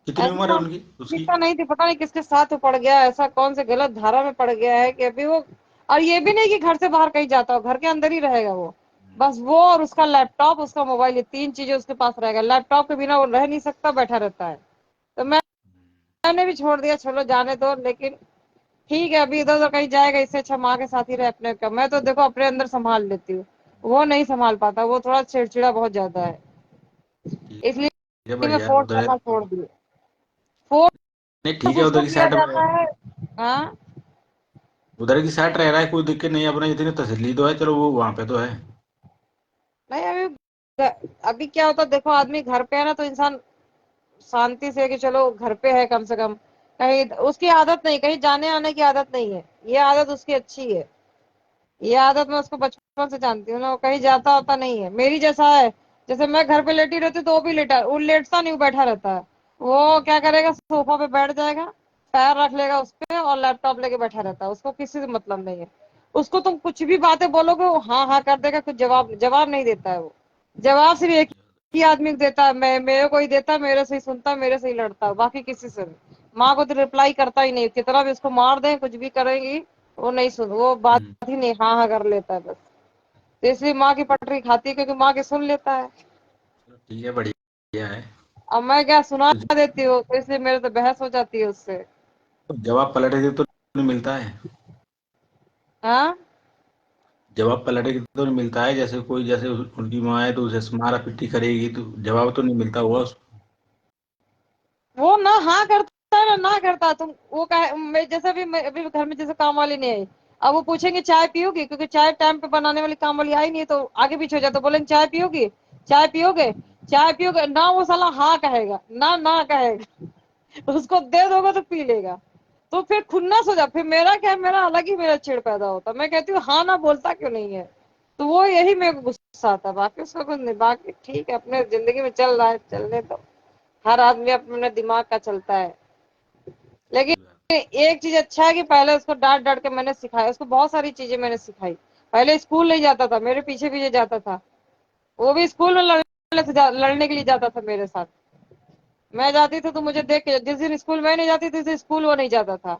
कितनी ऐसी उम्र है उनकी उसकी? मानसिकता नहीं थी, पता नहीं किसके साथ वो पड़ गया, ऐसा कौन से गलत धारा में पड़ गया है कि अभी वो। और ये भी नहीं कि घर से बाहर कहीं जाता हो, घर के अंदर ही रहेगा वो। बस वो और उसका लैपटॉप, उसका मोबाइल, ये तीन चीजें उसके पास रहेगा। लैपटॉप के बिना वो रह नहीं सकता, बैठा रहता है। तो मैंने भी छोड़ दिया, चलो जाने दो, लेकिन ठीक है अभी इधर उधर कहीं जाएगा, इससे अच्छा माँ के साथ ही रहे अपने का। मैं तो देखो अपने अंदर संभाल लेती हूँ, वो नहीं संभाल पाता, वो थोड़ा चिड़चिड़ा बहुत ज्यादा है, ठीक इसलिए है, मैं बढ़िया फोर्स उधर है करना तो। छोड़ दिया। फोर्स नहीं ठीक है, उसको उधर की किया साइड में, जाता है। हाँ। उधर की साइड रह रहा है, कोई दिक्कत नहीं है, अपना इतनी तसल्ली तो है, चलो वो वहां पे तो है। नहीं अभी क्या होता है, देखो आदमी घर पे है ना तो इंसान शांति से कि चलो घर पे है कम से कम, कहीं उसकी आदत नहीं, कहीं जाने आने की आदत नहीं है, ये आदत उसकी अच्छी है। ये आदत मैं उसको बचपन से जानती हूँ ना, वो कहीं जाता होता नहीं है, मेरी जैसा है। जैसे मैं घर पे लेटी रहती हूँ तो वो भी लेटा, वो लेटता नहीं, वो बैठा रहता है। वो क्या करेगा, सोफा पे बैठ जाएगा, पैर रख लेगा उस पे और लैपटॉप लेके बैठा रहता है, उसको किसी से मतलब नहीं है। उसको तुम कुछ भी बातें बोलोगे वो हाँ हाँ कर देगा, कुछ जवाब जवाब नहीं देता है वो। जवाब सिर्फ एक ही आदमी को देता है, मैं मेरे को ही देता है, मेरे से ही सुनता है, मेरे से ही लड़ता है, बाकी किसी से नहीं। माँ को तो रिप्लाई करता ही नहीं, कितना भी उसको मार दें कुछ भी करेंगी वो नहीं सुन, वो बात हम्म, ही नहीं, हाँ हाँ कर लेता है बस। तो इसलिए माँ की पटरी खाती है क्योंकि माँ की सुन लेता है। चलो ठीक है, बढ़िया है। अब मैं क्या सुना तो देती हूँ तो इसलिए मेरे तो बहस हो जाती है उससे। जवाब पलटे दे तो नहीं मिलता है? हाँ। जवाब पलटे के तो नहीं मिलता है, जैसे कोई जैसे उनकी माँ है तो उसे मारा पिट्टी करेगी तो जवाब तो नहीं मिलता हुआ उसको। वो ना हाँ करता है ना ना करता, तुम वो कहे मैं जैसे भी, मैं अभी घर में जैसे काम वाली नहीं आई, अब वो पूछेंगे चाय पियोगी, क्योंकि चाय टाइम पे बनाने वाली काम वाली आई नहीं है तो आगे पीछे हो जाता, बोलेंगे चाय पियोगी, चाय पियोगे, चाय पियोगे ना, वो साला हाँ कहेगा ना ना कहेगा। उसको दे दोगे तो पी लेगा। तो फिर खुन्नस हो जा, फिर मेरा क्या है, मेरा अलग ही मेरा चिड़ पैदा होता, मैं कहती हूँ हाँ ना बोलता क्यों नहीं है। तो वो यही मेरे को गुस्सा आता है, बाकी उसका कुछ नहीं, बाकी ठीक है अपने जिंदगी में चल रहा है, चलने दो। हर आदमी अपने अपने दिमाग का चलता है। लेकिन सही बात। एक चीज अच्छा है कि पहले उसको डांट डांट के मैंने सिखाया, उसको बहुत सारी चीजें मैंने सिखाई। पहले स्कूल नहीं जाता था, मेरे पीछे पीछे जाता था। वो भी स्कूल में लड़ने के लिए जाता था मेरे साथ। मैं जाती थी तो मुझे देख के, जिस दिन स्कूल में नहीं जाती थी उस दिन स्कूल वो नहीं जाता था।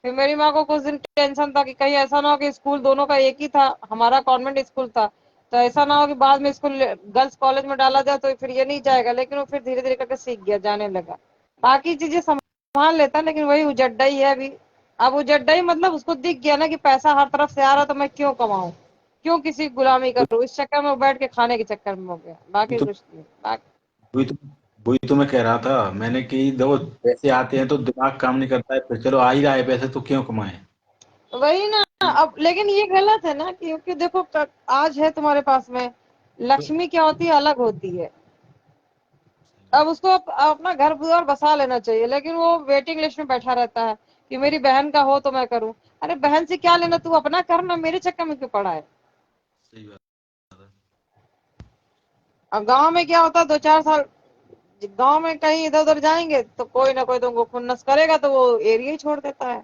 फिर मेरी माँ को कुछ दिन टेंशन था कि कहीं ऐसा ना हो कि स्कूल दोनों का एक ही था, हमारा कॉन्वेंट स्कूल था, तो ऐसा ना हो कि बाद में स्कूल गर्ल्स कॉलेज में डाला जाए तो फिर ये नहीं जाएगा, लेकिन वो फिर धीरे धीरे करके सीख गया, जाने लगा। बाकी चीजें संभाल लेता, लेकिन वही उजड्डा ही है अभी। अब उजड्डा ही मतलब उसको दिख गया ना कि पैसा हर तरफ से आ रहा तो मैं क्यों कमाऊं, क्यों किसी की गुलामी करूं, इस चक्कर में वो बैठ के खाने के चक्कर में हो गया, वही बाकी तो कुछ नहीं बाकी। वही तो वही तो मैं कह रहा था मैंने कि देखो पैसे आते हैं तो दिमाग काम नहीं करता है, फिर चलो आ ही रहा है पैसे तो क्यों कमाए। वही ना। अब लेकिन ये गलत है ना, क्योंकि देखो आज है तुम्हारे पास में, तो लक्ष्मी क्या होती है, अलग होती है। अब उसको अपना घर द्वार बसा लेना चाहिए, लेकिन वो वेटिंग लिस्ट में बैठा रहता है कि मेरी बहन का हो तो मैं करूं। अरे बहन से क्या लेना, तू अपना करना, मेरे चक्कर में क्यों पड़ा है। सही बात है। अब गांव में क्या होता है, 2 4 साल गांव में कहीं इधर उधर जाएंगे तो कोई ना कोई तुमको खुन्नस करेगा तो वो एरिया ही छोड़ देता है।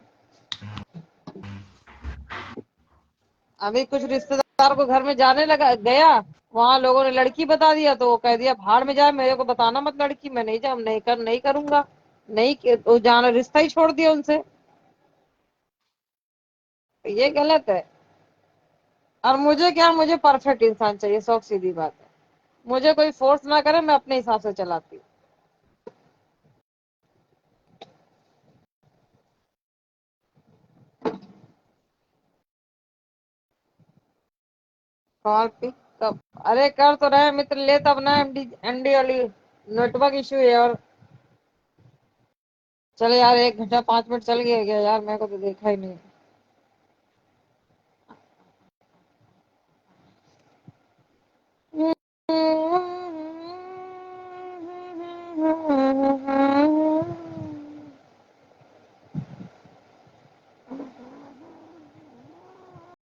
अभी कुछ रिश्तेदार को घर में जाने लगा गया, वहां लोगों ने लड़की बता दिया तो वो कह दिया भाड़ में जाए, मेरे को बताना मत लड़की, मैं नहीं जाऊँ, नहीं करूंगा। नहीं वो जाना, रिश्ता ही छोड़ दिया उनसे। तो ये गलत है। और मुझे क्या, मुझे परफेक्ट इंसान चाहिए, सौ सीधी बात है। मुझे कोई फोर्स ना करे, मैं अपने हिसाब से चलाती हूँ। कॉल पिक कब, अरे कर तो रहे मित्र, ले तब ना एमडी एनडी वाली, नेटवर्क इशू है। और चल यार 1 घंटा 5 मिनट चल गया क्या यार, मेरे को तो देखा ही नहीं।